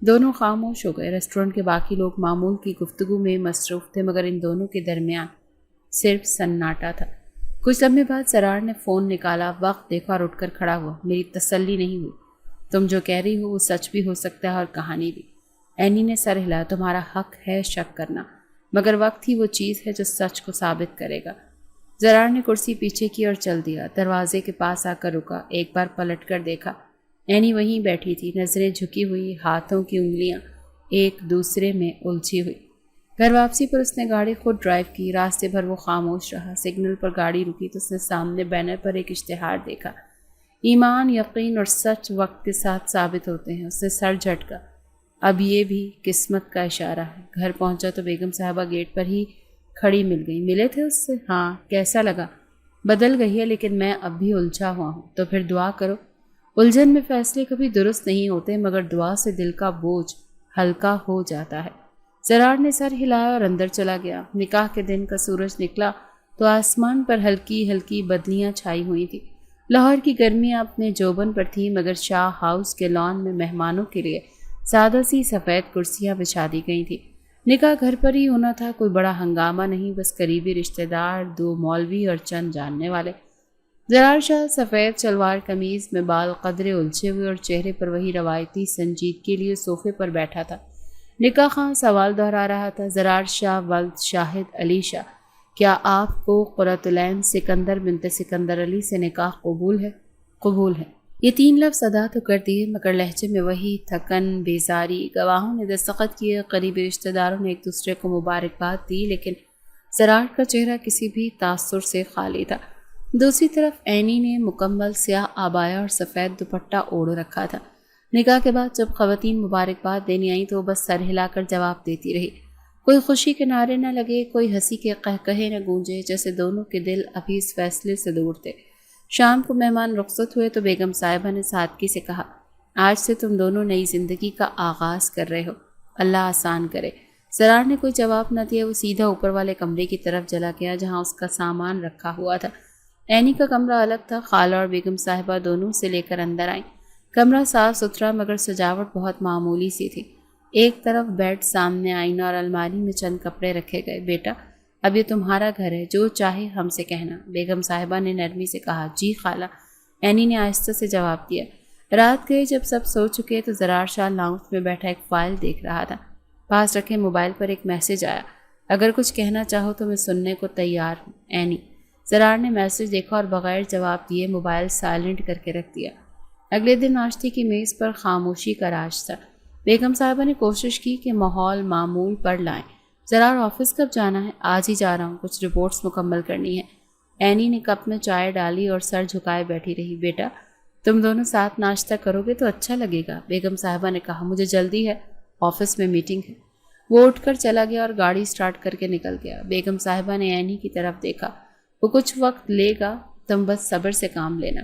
دونوں خاموش ہو گئے۔ ریسٹورنٹ کے باقی لوگ معمول کی گفتگو میں مصروف تھے مگر ان دونوں کے درمیان صرف سناٹا تھا۔ کچھ لمحے بعد زرار نے فون نکالا، وقت دیکھا اور اٹھ کر کھڑا ہوا۔ میری تسلی نہیں ہوئی۔ تم جو کہہ رہی ہو وہ سچ بھی ہو سکتا ہے اور کہانی بھی۔ اینی نے سر ہلایا۔ تمہارا حق ہے شک کرنا مگر وقت ہی وہ چیز ہے جو سچ کو ثابت کرے گا۔ زرار نے کرسی پیچھے کی اور چل دیا۔ دروازے کے پاس آ کر رکا، ایک بار پلٹ کر دیکھا۔ اینی وہیں بیٹھی تھی، نظریں جھکی ہوئی، ہاتھوں کی انگلیاں ایک دوسرے میں الجھی ہوئی۔ گھر واپسی پر اس نے گاڑی خود ڈرائیو کی۔ راستے بھر وہ خاموش رہا۔ سگنل پر گاڑی رکی تو اس نے سامنے بینر پر ایک اشتہار دیکھا، ایمان، یقین اور سچ وقت کے ساتھ ثابت ہوتے ہیں۔ اس نے سر جھٹکا۔ اب یہ بھی قسمت کا اشارہ ہے۔ گھر پہنچا تو بیگم صاحبہ گیٹ پر ہی کھڑی مل گئی۔ ملے تھے اس سے؟ ہاں۔ کیسا لگا؟ بدل گئی ہے لیکن میں اب بھی الجھا ہوا ہوں۔ تو پھر دعا کرو۔ الجھن میں فیصلے کبھی درست نہیں ہوتے مگر دعا سے دل کا بوجھ ہلکا ہو جاتا ہے۔ زرار نے سر ہلایا اور اندر چلا گیا۔ نکاح کے دن کا سورج نکلا تو آسمان پر ہلکی ہلکی بدلیاں چھائی ہوئی تھی۔ لاہور کی گرمیاں اپنے جوبن پر تھیں مگر شاہ ہاؤس کے لان میں مہمانوں کے لیے سادہ سی سفید کرسیاں بچھا دی گئی تھیں۔ نکاح گھر پر ہی ہونا تھا، کوئی بڑا ہنگامہ نہیں، بس قریبی رشتہ دار، 2 مولوی اور چند جاننے والے۔ زرار شاہ سفید شلوار قمیض میں بال قدرے الجھے ہوئے اور چہرے پر وہی روایتی سنجیدگی کے لیے صوفے پر بیٹھا تھا۔ نکاح خاں سوال دہرا رہا تھا، زرار شاہ ولد شاہد علی شاہ، کیا آپ کو قرۃ العین سکندر بنت سکندر علی سے نکاح قبول ہے؟ قبول ہے۔ یہ 3 لفظ ادا تو کر دیے مگر لہجے میں وہی تھکن، بیزاری۔ گواہوں نے دستخط کیے، قریبی رشتہ داروں نے ایک دوسرے کو مبارکباد دی لیکن زرار کا چہرہ کسی بھی تاثر سے خالی تھا۔ دوسری طرف اینی نے مکمل سیاہ عبایا اور سفید دوپٹہ اوڑھ رکھا تھا۔ نکاح کے بعد جب خواتین مبارکباد دینے آئیں تو وہ بس سر ہلا کر جواب دیتی رہی۔ کوئی خوشی کے نعرے نہ لگے، کوئی ہنسی کے قہقہے نہ گونجے، جیسے دونوں کے دل ابھی اس فیصلے سے دور تھے۔ شام کو مہمان رخصت ہوئے تو بیگم صاحبہ نے سادگی سے کہا، آج سے تم دونوں نئی زندگی کا آغاز کر رہے ہو، اللہ آسان کرے۔ زرار نے کوئی جواب نہ دیا، وہ سیدھا اوپر والے کمرے کی طرف چلا گیا جہاں اس کا سامان رکھا ہوا تھا۔ اینی کا کمرہ الگ تھا، خالہ اور بیگم صاحبہ دونوں سے لے کر اندر آئیں۔ کمرہ صاف ستھرا مگر سجاوٹ بہت معمولی سی تھی۔ ایک طرف بیڈ، سامنے آئینہ اور الماری میں چند کپڑے رکھے گئے۔ بیٹا، اب یہ تمہارا گھر ہے، جو چاہے ہم سے کہنا، بیگم صاحبہ نے نرمی سے کہا۔ جی خالہ، اینی نے آہستہ سے جواب دیا۔ رات گئے جب سب سو چکے تو زرار شاہ لاؤنج میں بیٹھا ایک فائل دیکھ رہا تھا۔ پاس رکھے موبائل پر ایک میسج آیا، اگر کچھ کہنا چاہو تو میں سننے کو تیار ہوں، اینی۔ زرار نے میسج دیکھا اور بغیر جواب دیے موبائل سائلنٹ کر کے رکھ دیا۔ اگلے دن ناشتے کی میز پر خاموشی کا راج تھا۔ بیگم صاحبہ نے کوشش کی کہ ماحول معمول پر لائیں۔ زرار آفس کب جانا ہے؟ آج ہی جا رہا ہوں، کچھ رپورٹس مکمل کرنی ہے۔ اینی نے کپ میں چائے ڈالی اور سر جھکائے بیٹھی رہی۔ بیٹا، تم دونوں ساتھ ناشتہ کرو گے تو اچھا لگے گا، بیگم صاحبہ نے کہا۔ مجھے جلدی ہے، آفس میں میٹنگ ہے۔ وہ اٹھ کر چلا گیا اور گاڑی سٹارٹ کر کے نکل گیا۔ بیگم صاحبہ نے اینی کی طرف دیکھا، وہ کچھ وقت لے گا، تم بس صبر سے کام لینا۔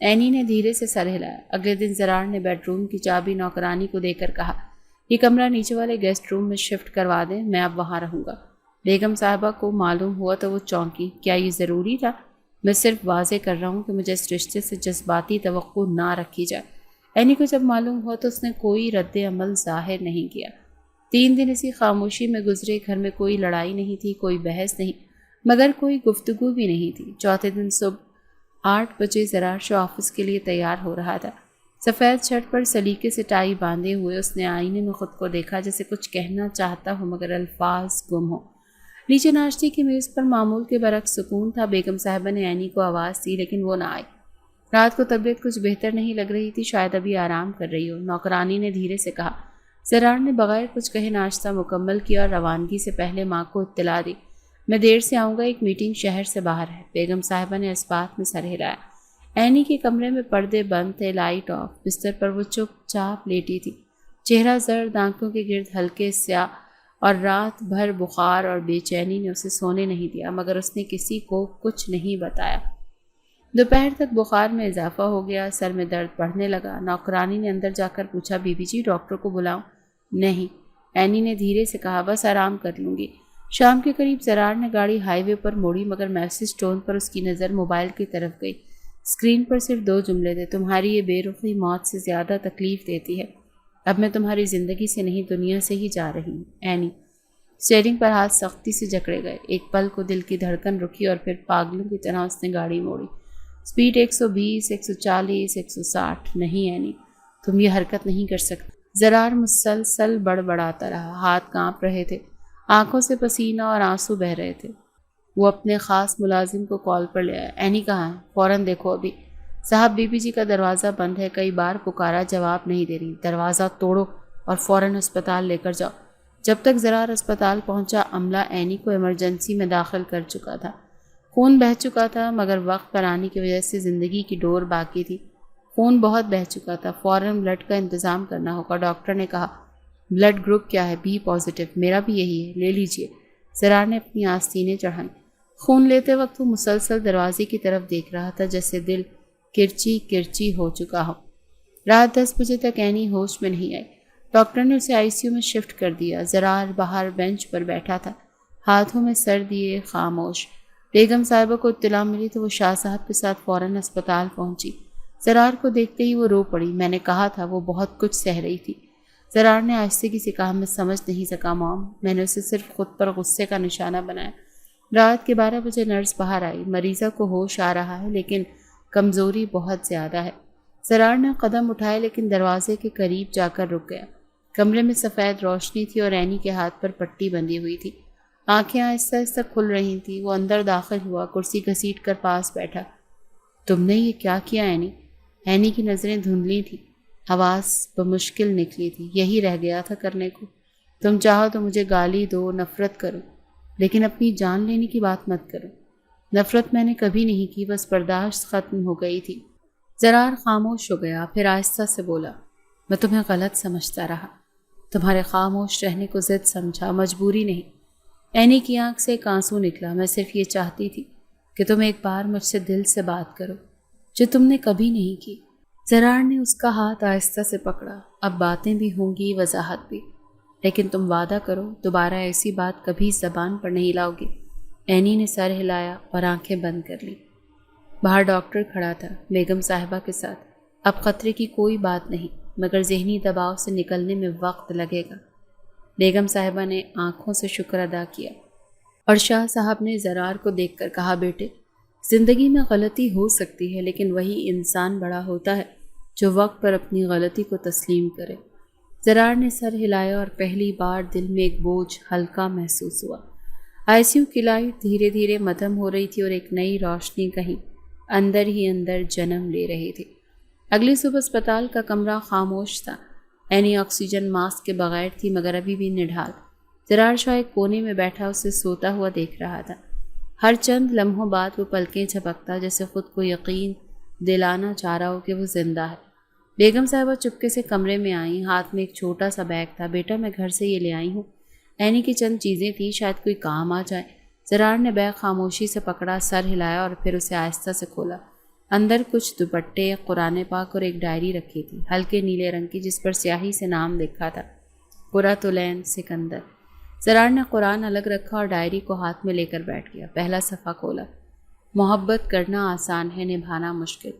اینی نے دھیرے سے سر ہلایا۔ اگلے دن زرار نے بیڈ روم کی چابی نوکرانی کو دے کر کہا، یہ کمرہ نیچے والے گیسٹ روم میں شفٹ کروا دیں، میں اب وہاں رہوں گا۔ بیگم صاحبہ کو معلوم ہوا تو وہ چونکی۔ کیا یہ ضروری تھا؟ میں صرف واضح کر رہا ہوں کہ مجھے اس رشتے سے جذباتی توقع نہ رکھی جائے۔ اینی کو جب معلوم ہوا تو اس نے کوئی رد عمل ظاہر نہیں کیا۔ 3 دن اسی خاموشی میں گزرے۔ گھر میں کوئی لڑائی نہیں تھی، کوئی بحث نہیں، مگر کوئی گفتگو بھی نہیں تھی۔ چوتھے دن صبح 8 بجے زرار شاہ آفس کے لیے تیار ہو رہا تھا۔ سفید شرٹ پر سلیقے سے ٹائی باندھے ہوئے اس نے آئینے میں خود کو دیکھا، جیسے کچھ کہنا چاہتا ہو مگر الفاظ گم ہو۔ نیچے ناشتے کی میز پر معمول کے برعکس سکون تھا۔ بیگم صاحبہ نے اینی کو آواز دی لیکن وہ نہ آئی۔ رات کو طبیعت کچھ بہتر نہیں لگ رہی تھی، شاید ابھی آرام کر رہی ہو، نوکرانی نے دھیرے سے کہا۔ زرار نے بغیر کچھ کہے ناشتہ مکمل کیا اور روانگی سے پہلے ماں کو اطلاع دی، میں دیر سے آؤں گا، ایک میٹنگ شہر سے باہر ہے۔ بیگم صاحبہ نے اس بات میں سر ہلایا۔ اینی کے کمرے میں پردے بند تھے، لائٹ آف، بستر پر وہ چپ چاپ لیٹی تھی، چہرہ زرد، آنکھوں کے گرد ہلکے سیاہ، اور رات بھر بخار اور بے چینی نے اسے سونے نہیں دیا مگر اس نے کسی کو کچھ نہیں بتایا۔ دوپہر تک بخار میں اضافہ ہو گیا، سر میں درد بڑھنے لگا۔ نوکرانی نے اندر جا کر پوچھا، بی بی جی ڈاکٹر کو بلاؤں؟ نہیں، اینی نے دھیرے سے کہا، بس آرام کر لوں گی۔ شام کے قریب زرار نے گاڑی ہائی وے پر موڑی، مگر میسج ٹون پر اس کی نظر موبائل کی طرف گئی۔ اسکرین پر صرف 2 جملے تھے، تمہاری یہ بے رخی موت سے زیادہ تکلیف دیتی ہے۔ اب میں تمہاری زندگی سے نہیں، دنیا سے ہی جا رہی ہوں۔ اینی۔ اسٹیئرنگ پر ہاتھ سختی سے جکڑے گئے۔ ایک پل کو دل کی دھڑکن رکی اور پھر پاگلوں کی طرح اس نے گاڑی موڑی۔ سپیڈ 120، 140، 160۔ نہیں اینی، تم یہ حرکت نہیں کر سکتی۔ زرار مسلسل بڑبڑاتا رہا، ہاتھ کانپ رہے تھے، آنکھوں سے پسینہ اور آنسو بہہ رہے تھے۔ وہ اپنے خاص ملازم کو کال پر لے آیا۔ اینی کہاں ہے؟ فوراً دیکھو ابھی۔ صاحب بی بی جی کا دروازہ بند ہے، کئی بار پکارا، جواب نہیں دے رہی۔ دروازہ توڑو اور فوراً اسپتال لے کر جاؤ۔ جب تک زرار اسپتال پہنچا، عملہ اینی کو ایمرجنسی میں داخل کر چکا تھا۔ خون بہہ چکا تھا، مگر وقت پر آنے کی وجہ سے زندگی کی ڈور باقی تھی۔ خون بہت بہہ چکا تھا، فوراً بلڈ کا انتظام کرنا ہوگا۔ ڈاکٹر نے کہا، بلڈ گروپ کیا ہے؟ B positive. میرا بھی یہی ہے، لے لیجئے۔ زرار نے اپنی آستینیں چڑھائیں۔ خون لیتے وقت وہ مسلسل دروازے کی طرف دیکھ رہا تھا، جیسے دل کرچی کرچی ہو چکا ہو۔ رات 10 بجے تک اینی ہوش میں نہیں آئی۔ ڈاکٹر نے اسے ICU میں شفٹ کر دیا۔ زرار باہر بینچ پر بیٹھا تھا، ہاتھوں میں سر دیے خاموش۔ بیگم صاحبہ کو اطلاع ملی تو وہ شاہ صاحب کے ساتھ فوراً اسپتال پہنچی۔ زرار کو دیکھتے ہی وہ رو پڑی۔ میں نے کہا تھا وہ بہت کچھ سہ رہی تھی۔ زرار نے آہستگی سے کہا، میں سمجھ نہیں سکا مام، میں نے اسے صرف خود پر غصے کا نشانہ بنایا۔ رات کے 12 بجے نرس باہر آئی۔ مریضہ کو ہوش آ رہا ہے لیکن کمزوری بہت زیادہ ہے۔ زرار نے قدم اٹھائے لیکن دروازے کے قریب جا کر رک گیا۔ کمرے میں سفید روشنی تھی اور اینی کے ہاتھ پر پٹی بندھی ہوئی تھی۔ آنکھیں آہستہ آہستہ کھل رہی تھیں۔ وہ اندر داخل ہوا، کرسی گھسیٹ کر پاس بیٹھا۔ تم نے یہ کیا کیا اینی؟ اینی کی نظریں دھندلی تھیں، آواز بمشکل نکلی تھی۔ یہی رہ گیا تھا کرنے کو۔ تم چاہو تو مجھے گالی دو، نفرت کرو، لیکن اپنی جان لینے کی بات مت کرو۔ نفرت میں نے کبھی نہیں کی، بس برداشت ختم ہو گئی تھی۔ زرار خاموش ہو گیا، پھر آہستہ سے بولا، میں تمہیں غلط سمجھتا رہا، تمہارے خاموش رہنے کو ضد سمجھا، مجبوری نہیں۔ اینی کی آنکھ سے ایک آنسو نکلا۔ میں صرف یہ چاہتی تھی کہ تم ایک بار مجھ سے دل سے بات کرو، جو تم نے کبھی نہیں کی۔ زرار نے اس کا ہاتھ آہستہ سے پکڑا۔ اب باتیں بھی ہوں گی، وضاحت بھی، لیکن تم وعدہ کرو دوبارہ ایسی بات کبھی زبان پر نہیں لاؤ گی۔ اینی نے سر ہلایا اور آنکھیں بند کر لی۔ باہر ڈاکٹر کھڑا تھا بیگم صاحبہ کے ساتھ۔ اب خطرے کی کوئی بات نہیں، مگر ذہنی دباؤ سے نکلنے میں وقت لگے گا۔ بیگم صاحبہ نے آنکھوں سے شکر ادا کیا اور شاہ صاحب نے زرار کو دیکھ کر کہا، بیٹے، زندگی میں غلطی ہو سکتی ہے، لیکن وہی انسان بڑا ہوتا ہے جو وقت پر اپنی غلطی کو تسلیم کرے۔ زرار نے سر ہلایا اور پہلی بار دل میں ایک بوجھ ہلکا محسوس ہوا۔ ICU کی لائٹ دھیرے دھیرے مدھم ہو رہی تھی اور ایک نئی روشنی کہیں اندر ہی اندر جنم لے رہی تھی۔ اگلی صبح اسپتال کا کمرہ خاموش تھا۔ اینی آکسیجن ماسک کے بغیر تھی، مگر ابھی بھی نڈھال۔ زرار شاہ ایک کونے میں بیٹھا اسے سوتا ہوا دیکھ رہا تھا۔ ہر چند لمحوں بعد وہ پلکیں جھپکتا، جیسے خود کو یقین دلانا چاہ رہا ہو کہ وہ زندہ ہے۔ بیگم صاحبہ چپکے سے کمرے میں آئیں، ہاتھ میں ایک چھوٹا سا بیگ تھا۔ بیٹا، میں گھر سے یہ لے آئی ہوں۔ اینی کی چند چیزیں تھیں، شاید کوئی کام آ جائے۔ زرار نے بیگ خاموشی سے پکڑا، سر ہلایا اور پھر اسے آہستہ سے کھولا۔ اندر کچھ دوپٹے، قرآن پاک اور ایک ڈائری رکھی تھی، ہلکے نیلے رنگ کی، جس پر سیاہی سے نام لکھا تھا، قرۃ العین سکندر۔ زرار نے قرآن الگ رکھا اور ڈائری کو ہاتھ میں لے کر بیٹھ گیا۔ پہلا صفحہ کھولا۔ محبت کرنا آسان ہے، نبھانا مشکل،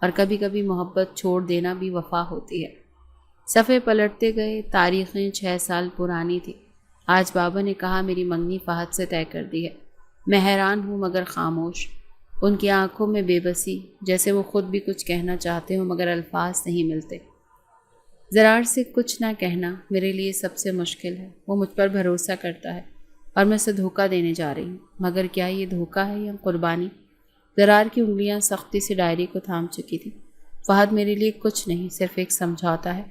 اور کبھی کبھی محبت چھوڑ دینا بھی وفا ہوتی ہے۔ صفحے پلٹتے گئے۔ تاریخیں 6 سال پرانی تھی۔ آج بابا نے کہا میری منگنی فہد سے طے کر دی ہے۔ میں حیران ہوں مگر خاموش۔ ان کی آنکھوں میں بے بسی، جیسے وہ خود بھی کچھ کہنا چاہتے ہوں مگر الفاظ نہیں ملتے۔ زرار سے کچھ نہ کہنا میرے لیے سب سے مشکل ہے۔ وہ مجھ پر بھروسہ کرتا ہے اور میں اسے دھوکہ دینے جا رہی ہوں، مگر کیا یہ دھوکہ ہے یا قربانی؟ زرار کی انگلیاں سختی سے ڈائری کو تھام چکی تھی۔ فہد میرے لیے کچھ نہیں، صرف ایک سمجھوتا ہے۔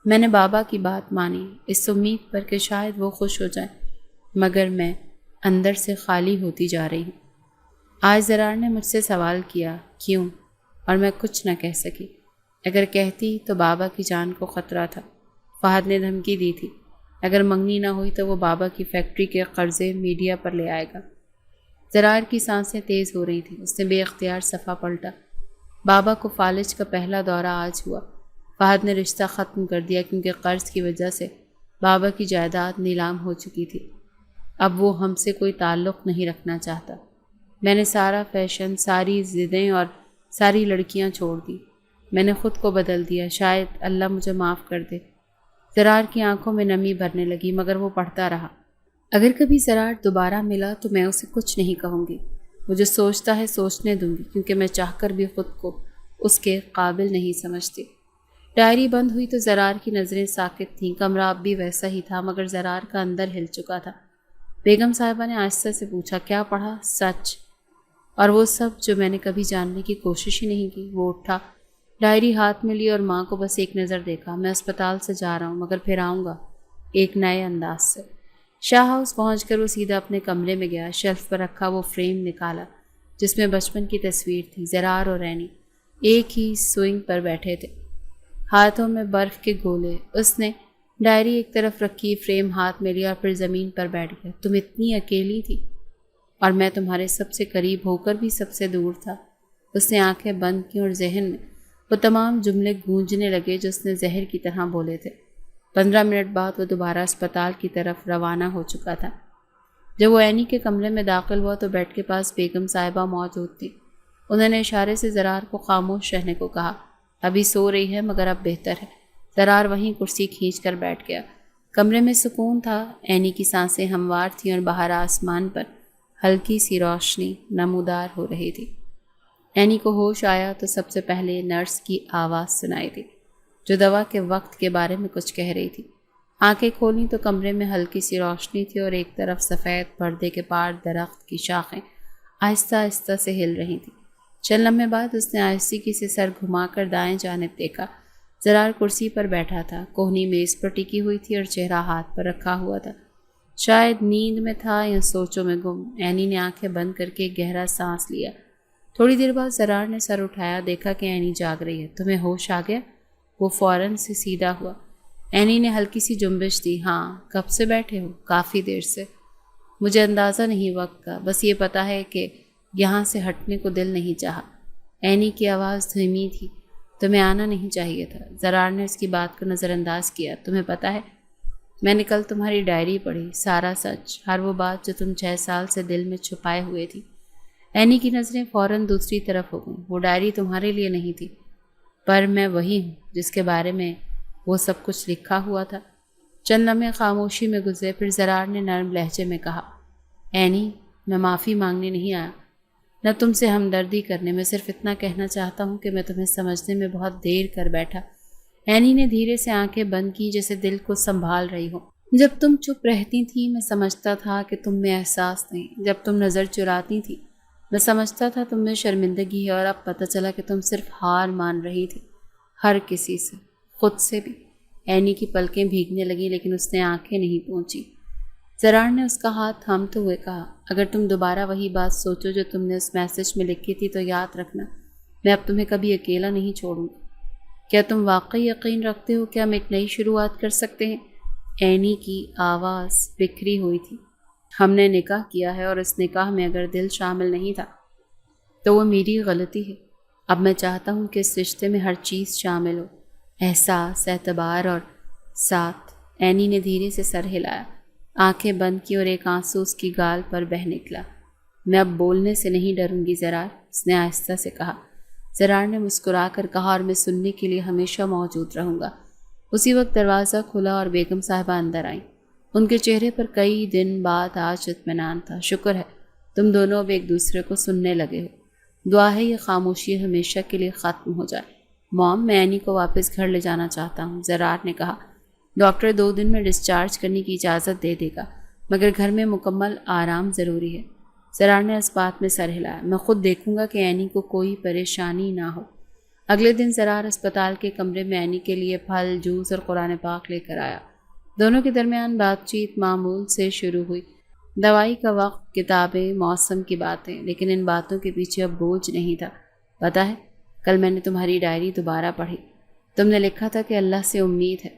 میں نے بابا کی بات مانی، اس امید پر کہ شاید وہ خوش ہو جائیں، مگر میں اندر سے خالی ہوتی جا رہی ہوں۔ آج زرار نے مجھ سے سوال کیا، کیوں؟ اور میں کچھ نہ کہہ سکی۔ اگر کہتی تو بابا کی جان کو خطرہ تھا۔ فہد نے دھمکی دی تھی، اگر منگنی نہ ہوئی تو وہ بابا کی فیکٹری کے قرضے میڈیا پر لے آئے گا۔ زرار کی سانسیں تیز ہو رہی تھیں۔ اس نے بے اختیار صفحہ پلٹا۔ بابا کو فالج کا پہلا دورہ آج ہوا۔ فہد نے رشتہ ختم کر دیا کیونکہ قرض کی وجہ سے بابا کی جائیداد نیلام ہو چکی تھی، اب وہ ہم سے کوئی تعلق نہیں رکھنا چاہتا۔ میں نے سارا فیشن، ساری ضدیں اور ساری لڑکیاں چھوڑ دی۔ میں نے خود کو بدل دیا، شاید اللہ مجھے معاف کر دے۔ زرار کی آنکھوں میں نمی بھرنے لگی، مگر وہ پڑھتا رہا۔ اگر کبھی زرار دوبارہ ملا تو میں اسے کچھ نہیں کہوں گی، وہ جو سوچتا ہے سوچنے دوں گی، کیونکہ میں چاہ کر بھی خود کو اس کے قابل نہیں سمجھتی۔ ڈائری بند ہوئی تو زرار کی نظریں ساکت تھیں، کمرہ اب بھی ویسا ہی تھا، مگر زرار کا اندر ہل چکا تھا۔ بیگم صاحبہ نے آہستہ سے پوچھا، کیا پڑھا؟ سچ اور وہ سب جو میں نے کبھی جاننے کی کوشش ہی نہیں کی۔ وہ اٹھا، ڈائری ہاتھ میں لی اور ماں کو بس ایک نظر دیکھا۔ میں اسپتال سے جا رہا ہوں، مگر پھر آؤں گا، ایک نئے انداز سے۔ شاہ ہاؤس پہنچ کر وہ سیدھا اپنے کمرے میں گیا، شیلف پر رکھا وہ فریم نکالا جس میں بچپن کی تصویر تھی۔ زرار اور اینی ایک ہی سوئنگ پر بیٹھے تھے، ہاتھوں میں برف کے گولے۔ اس نے ڈائری ایک طرف رکھی، فریم ہاتھ میں لیا اور پھر زمین پر بیٹھ گیا۔ تم اتنی اکیلی تھی اور میں تمہارے سب سے قریب ہو کر بھی سب سے دور تھا۔ اس نے آنکھیں بند کی اور ذہن میں وہ تمام جملے گونجنے لگے جو اس نے زہر کی طرح بولے تھے۔ 15 منٹ بعد وہ دوبارہ اسپتال کی طرف روانہ ہو چکا تھا۔ جب وہ اینی کے کمرے میں داخل ہوا تو بیڈ کے پاس بیگم صاحبہ موجود تھی۔ انہوں نے اشارے سے زرار کو خاموش رہنے کو کہا۔ ابھی سو رہی ہے مگر اب بہتر ہے۔ زرار وہیں کرسی کھینچ کر بیٹھ گیا۔ کمرے میں سکون تھا، اینی کی سانسیں ہموار تھیں اور باہر آسمان پر ہلکی سی روشنی نمودار ہو رہی تھی۔ اینی کو ہوش آیا تو سب سے پہلے نرس کی آواز سنائی دی جو دوا کے وقت کے بارے میں کچھ کہہ رہی تھی۔ آنکھیں کھولیں تو کمرے میں ہلکی سی روشنی تھی اور ایک طرف سفید پردے کے پار درخت کی شاخیں آہستہ آہستہ سے ہل رہی تھیں۔ چند لمحے بعد اس نے آہستگی سے سر گھما کر دائیں جانب دیکھا۔ زرار کرسی پر بیٹھا تھا، کوہنی میز پر ٹکی ہوئی تھی اور چہرہ ہاتھ پر رکھا ہوا تھا، شاید نیند میں تھا یا سوچوں میں گم۔ اینی نے آنکھیں بند کر کے گہرا سانس لیا۔ تھوڑی دیر بعد زرار نے سر اٹھایا، دیکھا کہ اینی جاگ رہی ہے۔ تمہیں ہوش آ گیا؟ وہ فوراً سے سیدھا ہوا۔ اینی نے ہلکی سی جنبش دی۔ ہاں۔ کب سے بیٹھے ہو؟ کافی دیر سے۔ مجھے اندازہ نہیں وقت کا، بس یہ پتا ہے کہ یہاں سے ہٹنے کو دل نہیں چاہا۔ اینی کی آواز دھیمی تھی۔ تمہیں آنا نہیں چاہیے تھا۔ زرار نے اس کی بات کو نظر انداز کیا۔ تمہیں پتا ہے میں نے کل تمہاری ڈائری پڑھی، سارا سچ، ہر وہ بات جو تم 6 سال سے دل میں چھپائے ہوئے تھی۔ اینی کی نظریں فوراً دوسری طرف ہو گئیں۔ وہ ڈائری تمہارے لیے نہیں تھی، پر میں وہی ہوں جس کے بارے میں وہ سب کچھ لکھا ہوا تھا۔ چند لمحے خاموشی میں گزرے، پھر زرار نے نرم لہجے میں کہا، اینی میں معافی مانگنے نہیں آیا، نہ تم سے ہمدردی کرنے، میں صرف اتنا کہنا چاہتا ہوں کہ میں تمہیں سمجھنے میں بہت دیر کر بیٹھا۔ اینی نے دھیرے سے آنکھیں بند کی جیسے دل کو سنبھال رہی ہو۔ جب تم چپ رہتی تھی میں سمجھتا تھا کہ تم میں احساس نہیں، جب تم نظر چراتی تھی میں سمجھتا تھا تم میں شرمندگی ہے، اور اب پتہ چلا کہ تم صرف ہار مان رہی تھی، ہر کسی سے، خود سے بھی۔ اینی کی پلکیں بھیگنے لگیں لیکن اس نے آنکھیں نہیں پہنچی۔ زرار نے اس کا ہاتھ تھامتے ہوئے کہا، اگر تم دوبارہ وہی بات سوچو جو تم نے اس میسج میں لکھی تھی تو یاد رکھنا میں اب تمہیں کبھی اکیلا نہیں چھوڑوں گا۔ کیا تم واقعی یقین رکھتے ہو کہ ہم ایک نئی شروعات کر سکتے ہیں؟ اینی کی آواز بکھری ہوئی تھی۔ ہم نے نکاح کیا ہے اور اس نکاح میں اگر دل شامل نہیں تھا تو وہ میری غلطی ہے۔ اب میں چاہتا ہوں کہ اس رشتے میں ہر چیز شامل ہو، احساس، اعتبار اور ساتھ۔ اینی نے دھیرے سے سر ہلایا، آنکھیں بند کی اور ایک آنسو اس کی گال پر بہہ نکلا۔ میں اب بولنے سے نہیں ڈروں گی زرار، اس نے آہستہ سے کہا۔ زرار نے مسکرا کر کہا، اور میں سننے کے لیے ہمیشہ موجود رہوں گا۔ اسی وقت دروازہ کھلا اور بیگم صاحبہ اندر آئیں۔ ان کے چہرے پر کئی دن بعد آج اطمینان تھا۔ شکر ہے تم دونوں اب ایک دوسرے کو سننے لگے ہو۔ دعا ہے یہ خاموشی ہمیشہ کے لیے ختم ہو جائے۔ موم، میں اینی کو واپس گھر لے جانا چاہتا ہوں، زرار نے کہا۔ ڈاکٹر 2 دن میں ڈسچارج کرنے کی اجازت دے دے گا، مگر گھر میں مکمل آرام ضروری ہے۔ زرار نے اس بات میں سر ہلایا۔ میں خود دیکھوں گا کہ اینی کو کوئی پریشانی نہ ہو۔ اگلے دن زرار اسپتال کے کمرے میں اینی کے لیے پھل، جوس اور قرآن پاک لے کر آیا۔ دونوں کے درمیان بات چیت معمول سے شروع ہوئی، دوائی کا وقت، کتابیں، موسم کی باتیں، لیکن ان باتوں کے پیچھے اب بوجھ نہیں تھا۔ پتہ ہے کل میں نے تمہاری ڈائری دوبارہ پڑھی، تم نے لکھا تھا کہ اللہ سے امید ہے،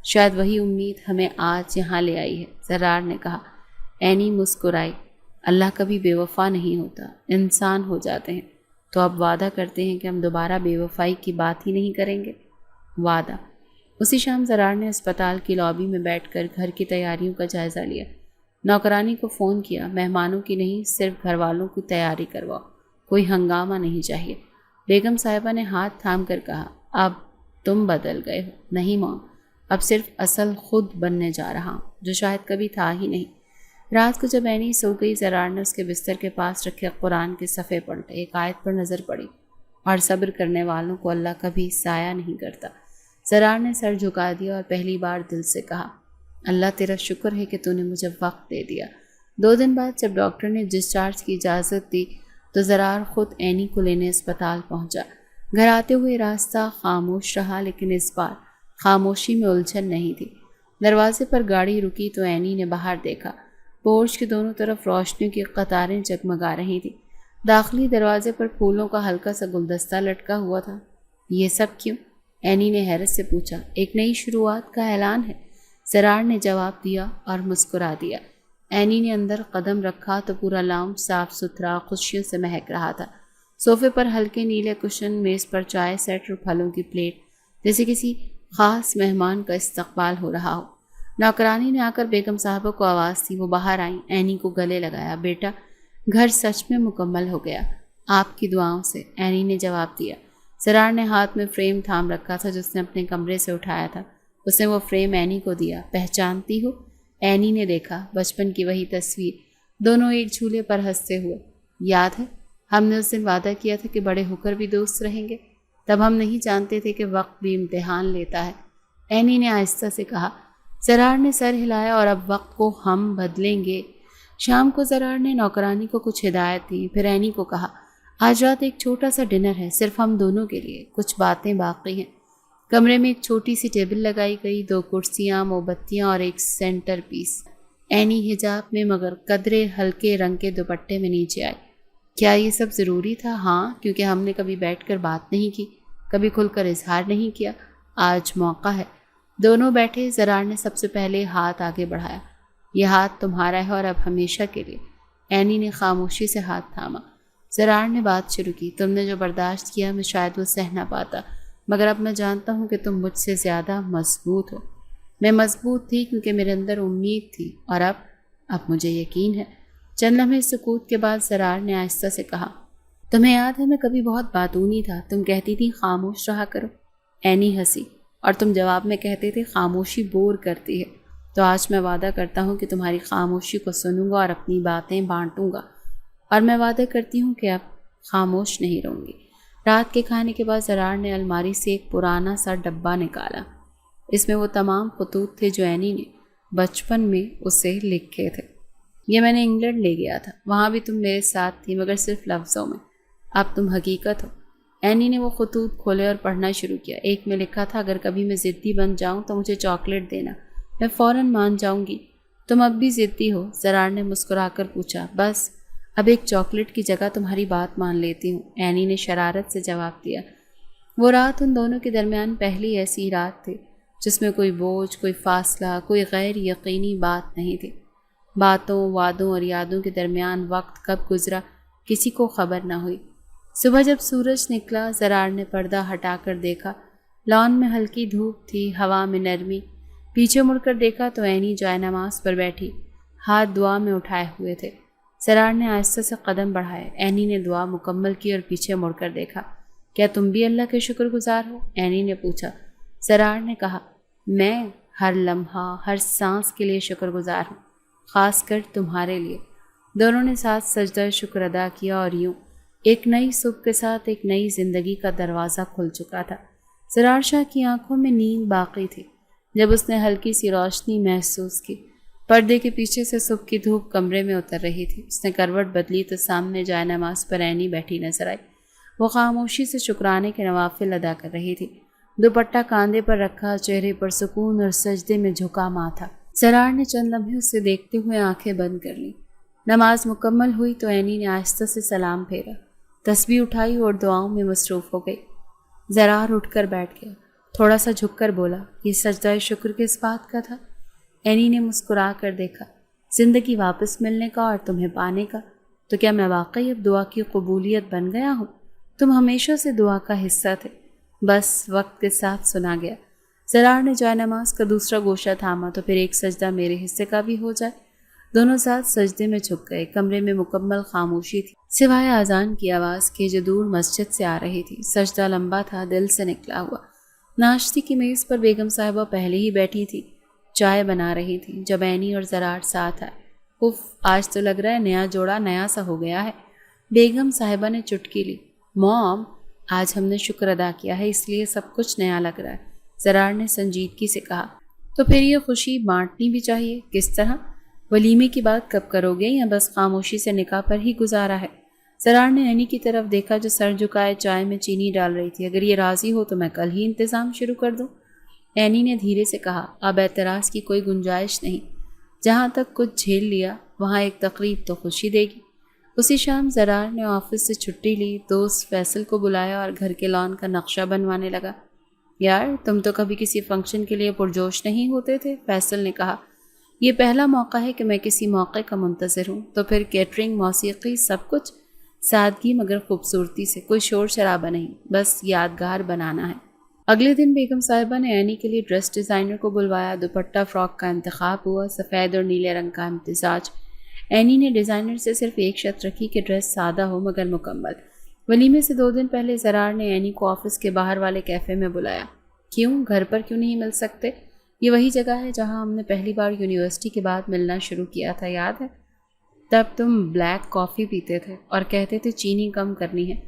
شاید وہی امید ہمیں آج یہاں لے آئی ہے، زرار نے کہا۔ اینی مسکرائی۔ اللہ کبھی بے وفا نہیں ہوتا، انسان ہو جاتے ہیں۔ تو اب وعدہ کرتے ہیں کہ ہم دوبارہ بے وفائی کی بات ہی نہیں کریں گے۔ وعدہ۔ اسی شام زرار نے اسپتال کی لابی میں بیٹھ کر گھر کی تیاریوں کا جائزہ لیا۔ نوکرانی کو فون کیا، مہمانوں کی نہیں صرف گھر والوں کی تیاری کرواؤ، کوئی ہنگامہ نہیں چاہیے۔ بیگم صاحبہ نے ہاتھ تھام کر کہا، اب تم بدل گئے ہو۔ نہیں ماں، اب صرف اصل خود بننے جا رہا ہوں، جو شاید کبھی تھا ہی نہیں۔ رات کو جب اینی سو گئی، زرار نے اس کے بستر کے پاس رکھے قرآن کے صفحے پلٹے، ایک آیت پر نظر پڑی، اور صبر کرنے والوں کو اللہ کبھی ضائع نہیں کرتا۔ زرار نے سر جھکا دیا اور پہلی بار دل سے کہا، اللہ تیرا شکر ہے کہ تو نے مجھے وقت دے دیا۔ 2 دن بعد جب ڈاکٹر نے ڈسچارج کی اجازت دی تو زرار خود اینی کو لینے اسپتال پہنچا۔ گھر آتے ہوئے راستہ خاموش رہا، لیکن اس بار خاموشی میں الجھن نہیں تھی۔ دروازے پر گاڑی رکی تو اینی نے باہر دیکھا۔ پورچ کے دونوں طرف روشنیوں کی قطاریں جگمگا رہی تھیں۔ داخلی دروازے پر پھولوں کا ہلکا سا گلدستہ لٹکا ہوا تھا۔ یہ سب کیوں؟ اینی نے حیرت سے پوچھا۔ ایک نئی شروعات کا اعلان ہے، زرار نے جواب دیا اور مسکرا دیا۔ اینی نے اندر قدم رکھا تو پورا لاؤنج صاف ستھرا خوشیوں سے مہک رہا تھا۔ صوفے پر ہلکے نیلے کشن، میز پر چائے سیٹ اور پھلوں کی پلیٹ، جیسے کسی خاص مہمان کا استقبال ہو رہا ہو۔ نوکرانی نے آ کر بیگم صاحبہ کو آواز دی، وہ باہر آئیں۔ اینی کو گلے لگایا۔ بیٹا، گھر سچ میں مکمل ہو گیا، آپ کی دعاؤں سے، اینی نے جواب دیا۔ زرار نے ہاتھ میں فریم تھام رکھا تھا جس نے اپنے کمرے سے اٹھایا تھا۔ اس نے وہ فریم اینی کو دیا۔ پہچانتی ہو؟ اینی نے دیکھا، بچپن کی وہی تصویر، دونوں ایک جھولے پر ہنستے ہوئے۔ یاد ہے ہم نے اس دن وعدہ کیا تھا کہ بڑے ہو کر بھی دوست رہیں گے؟ تب ہم نہیں جانتے تھے کہ وقت بھی امتحان لیتا ہے، اینی نے آہستہ سے کہا۔ زرار نے سر ہلایا۔ اور اب وقت کو ہم بدلیں گے۔ شام کو زرار نے نوکرانی کو کچھ ہدایت دی، پھر اینی کو کہا، آج رات ایک چھوٹا سا ڈنر ہے، صرف ہم دونوں کے لیے، کچھ باتیں باقی ہیں۔ کمرے میں ایک چھوٹی سی ٹیبل لگائی گئی، 2 کرسیاں، موم بتیاں اور ایک سینٹر پیس۔ اینی حجاب میں مگر قدرے ہلکے رنگ کے دوپٹے میں نیچے آئی۔ کیا یہ سب ضروری تھا؟ ہاں، کیونکہ ہم نے کبھی بیٹھ کر بات نہیں کی، کبھی کھل کر اظہار نہیں کیا، آج موقع ہے۔ دونوں بیٹھے۔ زرار نے سب سے پہلے ہاتھ آگے بڑھایا۔ یہ ہاتھ تمہارا ہے اور اب ہمیشہ کے لیے۔ اینی نے خاموشی سے ہاتھ تھاما۔ زرار نے بات شروع کی، تم نے جو برداشت کیا میں شاید وہ سہ نہ پاتا، مگر اب میں جانتا ہوں کہ تم مجھ سے زیادہ مضبوط ہو۔ میں مضبوط تھی کیونکہ میرے اندر امید تھی، اور اب مجھے یقین ہے۔ چند لمحے سکوت کے بعد زرار نے آہستہ سے کہا، تمہیں یاد ہے میں کبھی بہت باتونی تھا، تم کہتی تھی خاموش رہا کرو۔ اینی ہنسی، اور تم جواب میں کہتے تھے خاموشی بور کرتی ہے۔ تو آج میں وعدہ کرتا ہوں کہ تمہاری خاموشی کو سنوں گا اور اپنی باتیں بانٹوں گا، اور میں وعدہ کرتی ہوں کہ اب خاموش نہیں رہوں گی۔ رات کے کھانے کے بعد زرار نے الماری سے ایک پرانا سا ڈبہ نکالا۔ اس میں وہ تمام خطوط تھے جو اینی نے بچپن میں اسے لکھے تھے۔ یہ میں نے انگلینڈ لے گیا تھا، وہاں بھی تم میرے ساتھ تھی، مگر صرف لفظوں میں، اب تم حقیقت ہو۔ اینی نے وہ خطوط کھولے اور پڑھنا شروع کیا۔ ایک میں لکھا تھا، اگر کبھی میں ضدی بن جاؤں تو مجھے چاکلیٹ دینا، میں فوراً مان جاؤں گی۔ تم اب بھی ضدی ہو؟ زرار نے مسکرا کر پوچھا۔ بس اب ایک چاکلیٹ کی جگہ تمہاری بات مان لیتی ہوں، اینی نے شرارت سے جواب دیا۔ وہ رات ان دونوں کے درمیان پہلی ایسی رات تھی جس میں کوئی بوجھ، کوئی فاصلہ، کوئی غیر یقینی بات نہیں تھی۔ باتوں، وعدوں اور یادوں کے درمیان وقت کب گزرا کسی کو خبر نہ ہوئی۔ صبح جب سورج نکلا، زرار نے پردہ ہٹا کر دیکھا۔ لان میں ہلکی دھوپ تھی، ہوا میں نرمی۔ پیچھے مڑ کر دیکھا تو اینی جائے نماز پر بیٹھی، ہاتھ دعا میں اٹھائے ہوئے تھے۔ زرار نے آہستہ سے قدم بڑھائے۔ اینی نے دعا مکمل کی اور پیچھے مڑ کر دیکھا۔ کیا تم بھی اللہ کے شکر گزار ہو؟ اینی نے پوچھا۔ زرار نے کہا، میں ہر لمحہ، ہر سانس کے لیے شکر گزار ہوں، خاص کر تمہارے لیے۔ دونوں نے ساتھ سجدہ شکر ادا کیا، اور یوں ایک نئی صبح کے ساتھ ایک نئی زندگی کا دروازہ کھل چکا تھا۔ زرار شاہ کی آنکھوں میں نیند باقی تھی جب اس نے ہلکی سی روشنی محسوس کی۔ پردے کے پیچھے سے صبح کی دھوپ کمرے میں اتر رہی تھی۔ اس نے کروٹ بدلی تو سامنے جائے نماز پر اینی بیٹھی نظر آئی۔ وہ خاموشی سے شکرانے کے نوافل ادا کر رہی تھی، دوپٹہ کاندھے پر رکھا، چہرے پر سکون اور سجدے میں جھکا ماتھا۔ زرار نے چند لمحے اسے دیکھتے ہوئے آنکھیں بند کر لیں۔ نماز مکمل ہوئی تو اینی نے آہستہ سے سلام پھیرا، تسبیح اٹھائی اور دعاؤں میں مصروف ہو گئی۔ زرار اٹھ کر بیٹھ گیا، تھوڑا سا جھک کر بولا، یہ سجدہ شکر کس بات کا تھا؟ اینی نے مسکرا کر دیکھا، زندگی واپس ملنے کا اور تمہیں پانے کا۔ تو کیا میں واقعی اب دعا کی قبولیت بن گیا ہوں؟ تم ہمیشہ سے دعا کا حصہ تھے، بس وقت کے ساتھ سنا گیا۔ زرار نے جائے نماز کا دوسرا گوشہ تھاما تو پھر ایک سجدہ میرے حصے کا بھی ہو جائے۔ دونوں ساتھ سجدے میں جھک گئے۔ کمرے میں مکمل خاموشی تھی سوائے اذان کی آواز کے جو دور مسجد سے آ رہی تھی۔ سجدہ لمبا تھا، دل سے نکلا ہوا۔ ناشتے کی میز پر بیگم صاحبہ پہلے ہی بیٹھی تھی، چائے بنا رہی تھی جب عینی اور زرار ساتھ آئے۔ اف، آج تو لگ رہا ہے نیا جوڑا نیا سا ہو گیا ہے۔ بیگم صاحبہ نے چٹکی لی۔ موم، آج ہم نے شکر ادا کیا ہے اس لیے سب کچھ نیا لگ رہا ہے، زرار نے سنجیدگی سے کہا۔ تو پھر یہ خوشی بانٹنی بھی چاہیے۔ کس طرح؟ ولیمے کی بات کب کرو گے یا بس خاموشی سے نکاح پر ہی گزارا ہے؟ زرار نے عینی کی طرف دیکھا جو سر جھکائے چائے میں چینی ڈال رہی تھی۔ اگر یہ راضی ہو تو میں کل ہی انتظام شروع کر دوں۔ عینی نے دھیرے سے کہا، اب اعتراض کی کوئی گنجائش نہیں۔ جہاں تک کچھ جھیل لیا وہاں ایک تقریب تو خوشی دے گی۔ اسی شام زرار نے آفس سے چھٹی لی، دوست فیصل کو بلایا اور گھر کے لان کا نقشہ بنوانے لگا۔ یار، تم تو کبھی کسی فنکشن کے لیے پرجوش نہیں ہوتے تھے، فیصل نے کہا۔ یہ پہلا موقع ہے کہ میں کسی موقع کا منتظر ہوں۔ تو پھر کیٹرنگ، موسیقی، سب کچھ سادگی مگر خوبصورتی سے، کوئی شور شرابہ نہیں، بس یادگار بنانا ہے۔ اگلے دن بیگم صاحبہ نے عینی کے لیے ڈریس ڈیزائنر کو بلوایا۔ دوپٹہ فراک کا انتخاب ہوا، سفید اور نیلے رنگ کا امتزاج۔ عینی نے ڈیزائنر سے صرف ایک شرط رکھی کہ ڈریس سادہ ہو مگر مکمل۔ ولیمے سے 2 دن پہلے زرار نے عینی کو آفس کے باہر والے کیفے میں بلایا۔ کیوں؟ گھر پر کیوں نہیں مل سکتے؟ یہ وہی جگہ ہے جہاں ہم نے پہلی بار یونیورسٹی کے بعد ملنا شروع کیا تھا، یاد ہے؟ تب تم بلیک کافی پیتے تھے اور کہتے تھے چینی کم کرنی ہے۔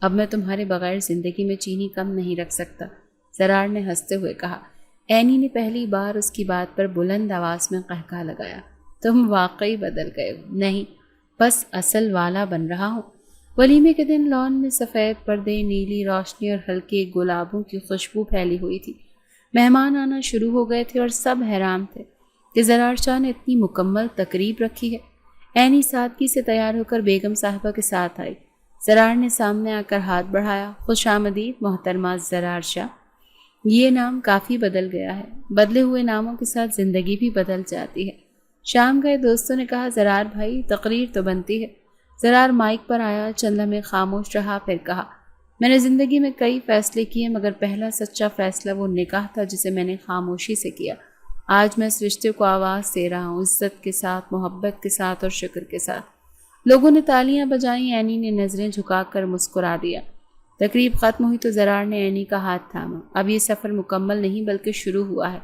اب میں تمہارے بغیر زندگی میں چینی کم نہیں رکھ سکتا، زرار نے ہنستے ہوئے کہا۔ عینی نے پہلی بار اس کی بات پر بلند آواز میں قہقہ لگایا۔ تم واقعی بدل گئے ہو۔ نہیں، بس اصل والا بن رہا ہوں۔ ولیمے کے دن لان میں سفید پردے، نیلی روشنی اور ہلکے گلابوں کی خوشبو پھیلی ہوئی تھی۔ مہمان آنا شروع ہو گئے تھے اور سب حیران تھے کہ زرار شاہ نے اتنی مکمل تقریب رکھی ہے۔ عینی سادگی سے تیار ہو کر بیگم صاحبہ کے ساتھ آئی۔ زرار نے سامنے آ کر ہاتھ بڑھایا۔ خوش آمدید محترمہ زرار شاہ۔ یہ نام کافی بدل گیا ہے، بدلے ہوئے ناموں کے ساتھ زندگی بھی بدل جاتی ہے۔ شام گئے دوستوں نے کہا، زرار بھائی تقریر تو بنتی ہے۔ زرار مائک پر آیا، چند لمحے خاموش رہا، پھر کہا، میں نے زندگی میں کئی فیصلے کیے مگر پہلا سچا فیصلہ وہ نکاح تھا جسے میں نے خاموشی سے کیا۔ آج میں اس رشتے کو آواز دے رہا ہوں، عزت کے ساتھ، محبت کے ساتھ اور شکر کے ساتھ۔ لوگوں نے تالیاں بجائیں، عینی نے نظریں جھکا کر مسکرا دیا۔ تقریب ختم ہوئی تو زرار نے عینی کا ہاتھ تھاما۔ اب یہ سفر مکمل نہیں بلکہ شروع ہوا ہے،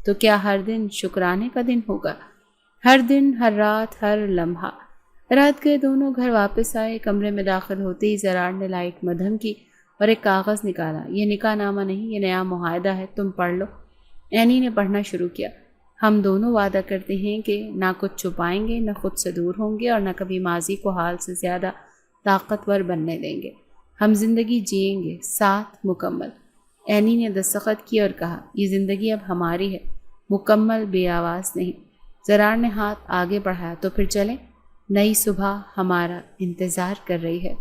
تو کیا ہر دن شکرانے کا دن ہوگا؟ ہر دن، ہر رات، ہر لمحہ۔ رات گئے دونوں گھر واپس آئے۔ کمرے میں داخل ہوتے ہی زرار نے لائٹ مدھم کی اور ایک کاغذ نکالا۔ یہ نکاح نامہ نہیں، یہ نیا معاہدہ ہے، تم پڑھ لو۔ عینی نے پڑھنا شروع کیا۔ ہم دونوں وعدہ کرتے ہیں کہ نہ کچھ چھپائیں گے، نہ خود سے دور ہوں گے اور نہ کبھی ماضی کو حال سے زیادہ طاقتور بننے دیں گے۔ ہم زندگی جئیں گے ساتھ، مکمل۔ عینی نے دستخط کیا اور کہا، یہ زندگی اب ہماری ہے، مکمل، بے آواز نہیں۔ زرار نے ہاتھ آگے بڑھایا، تو پھر چلیں، نئی صبح ہمارا انتظار کر رہی ہے۔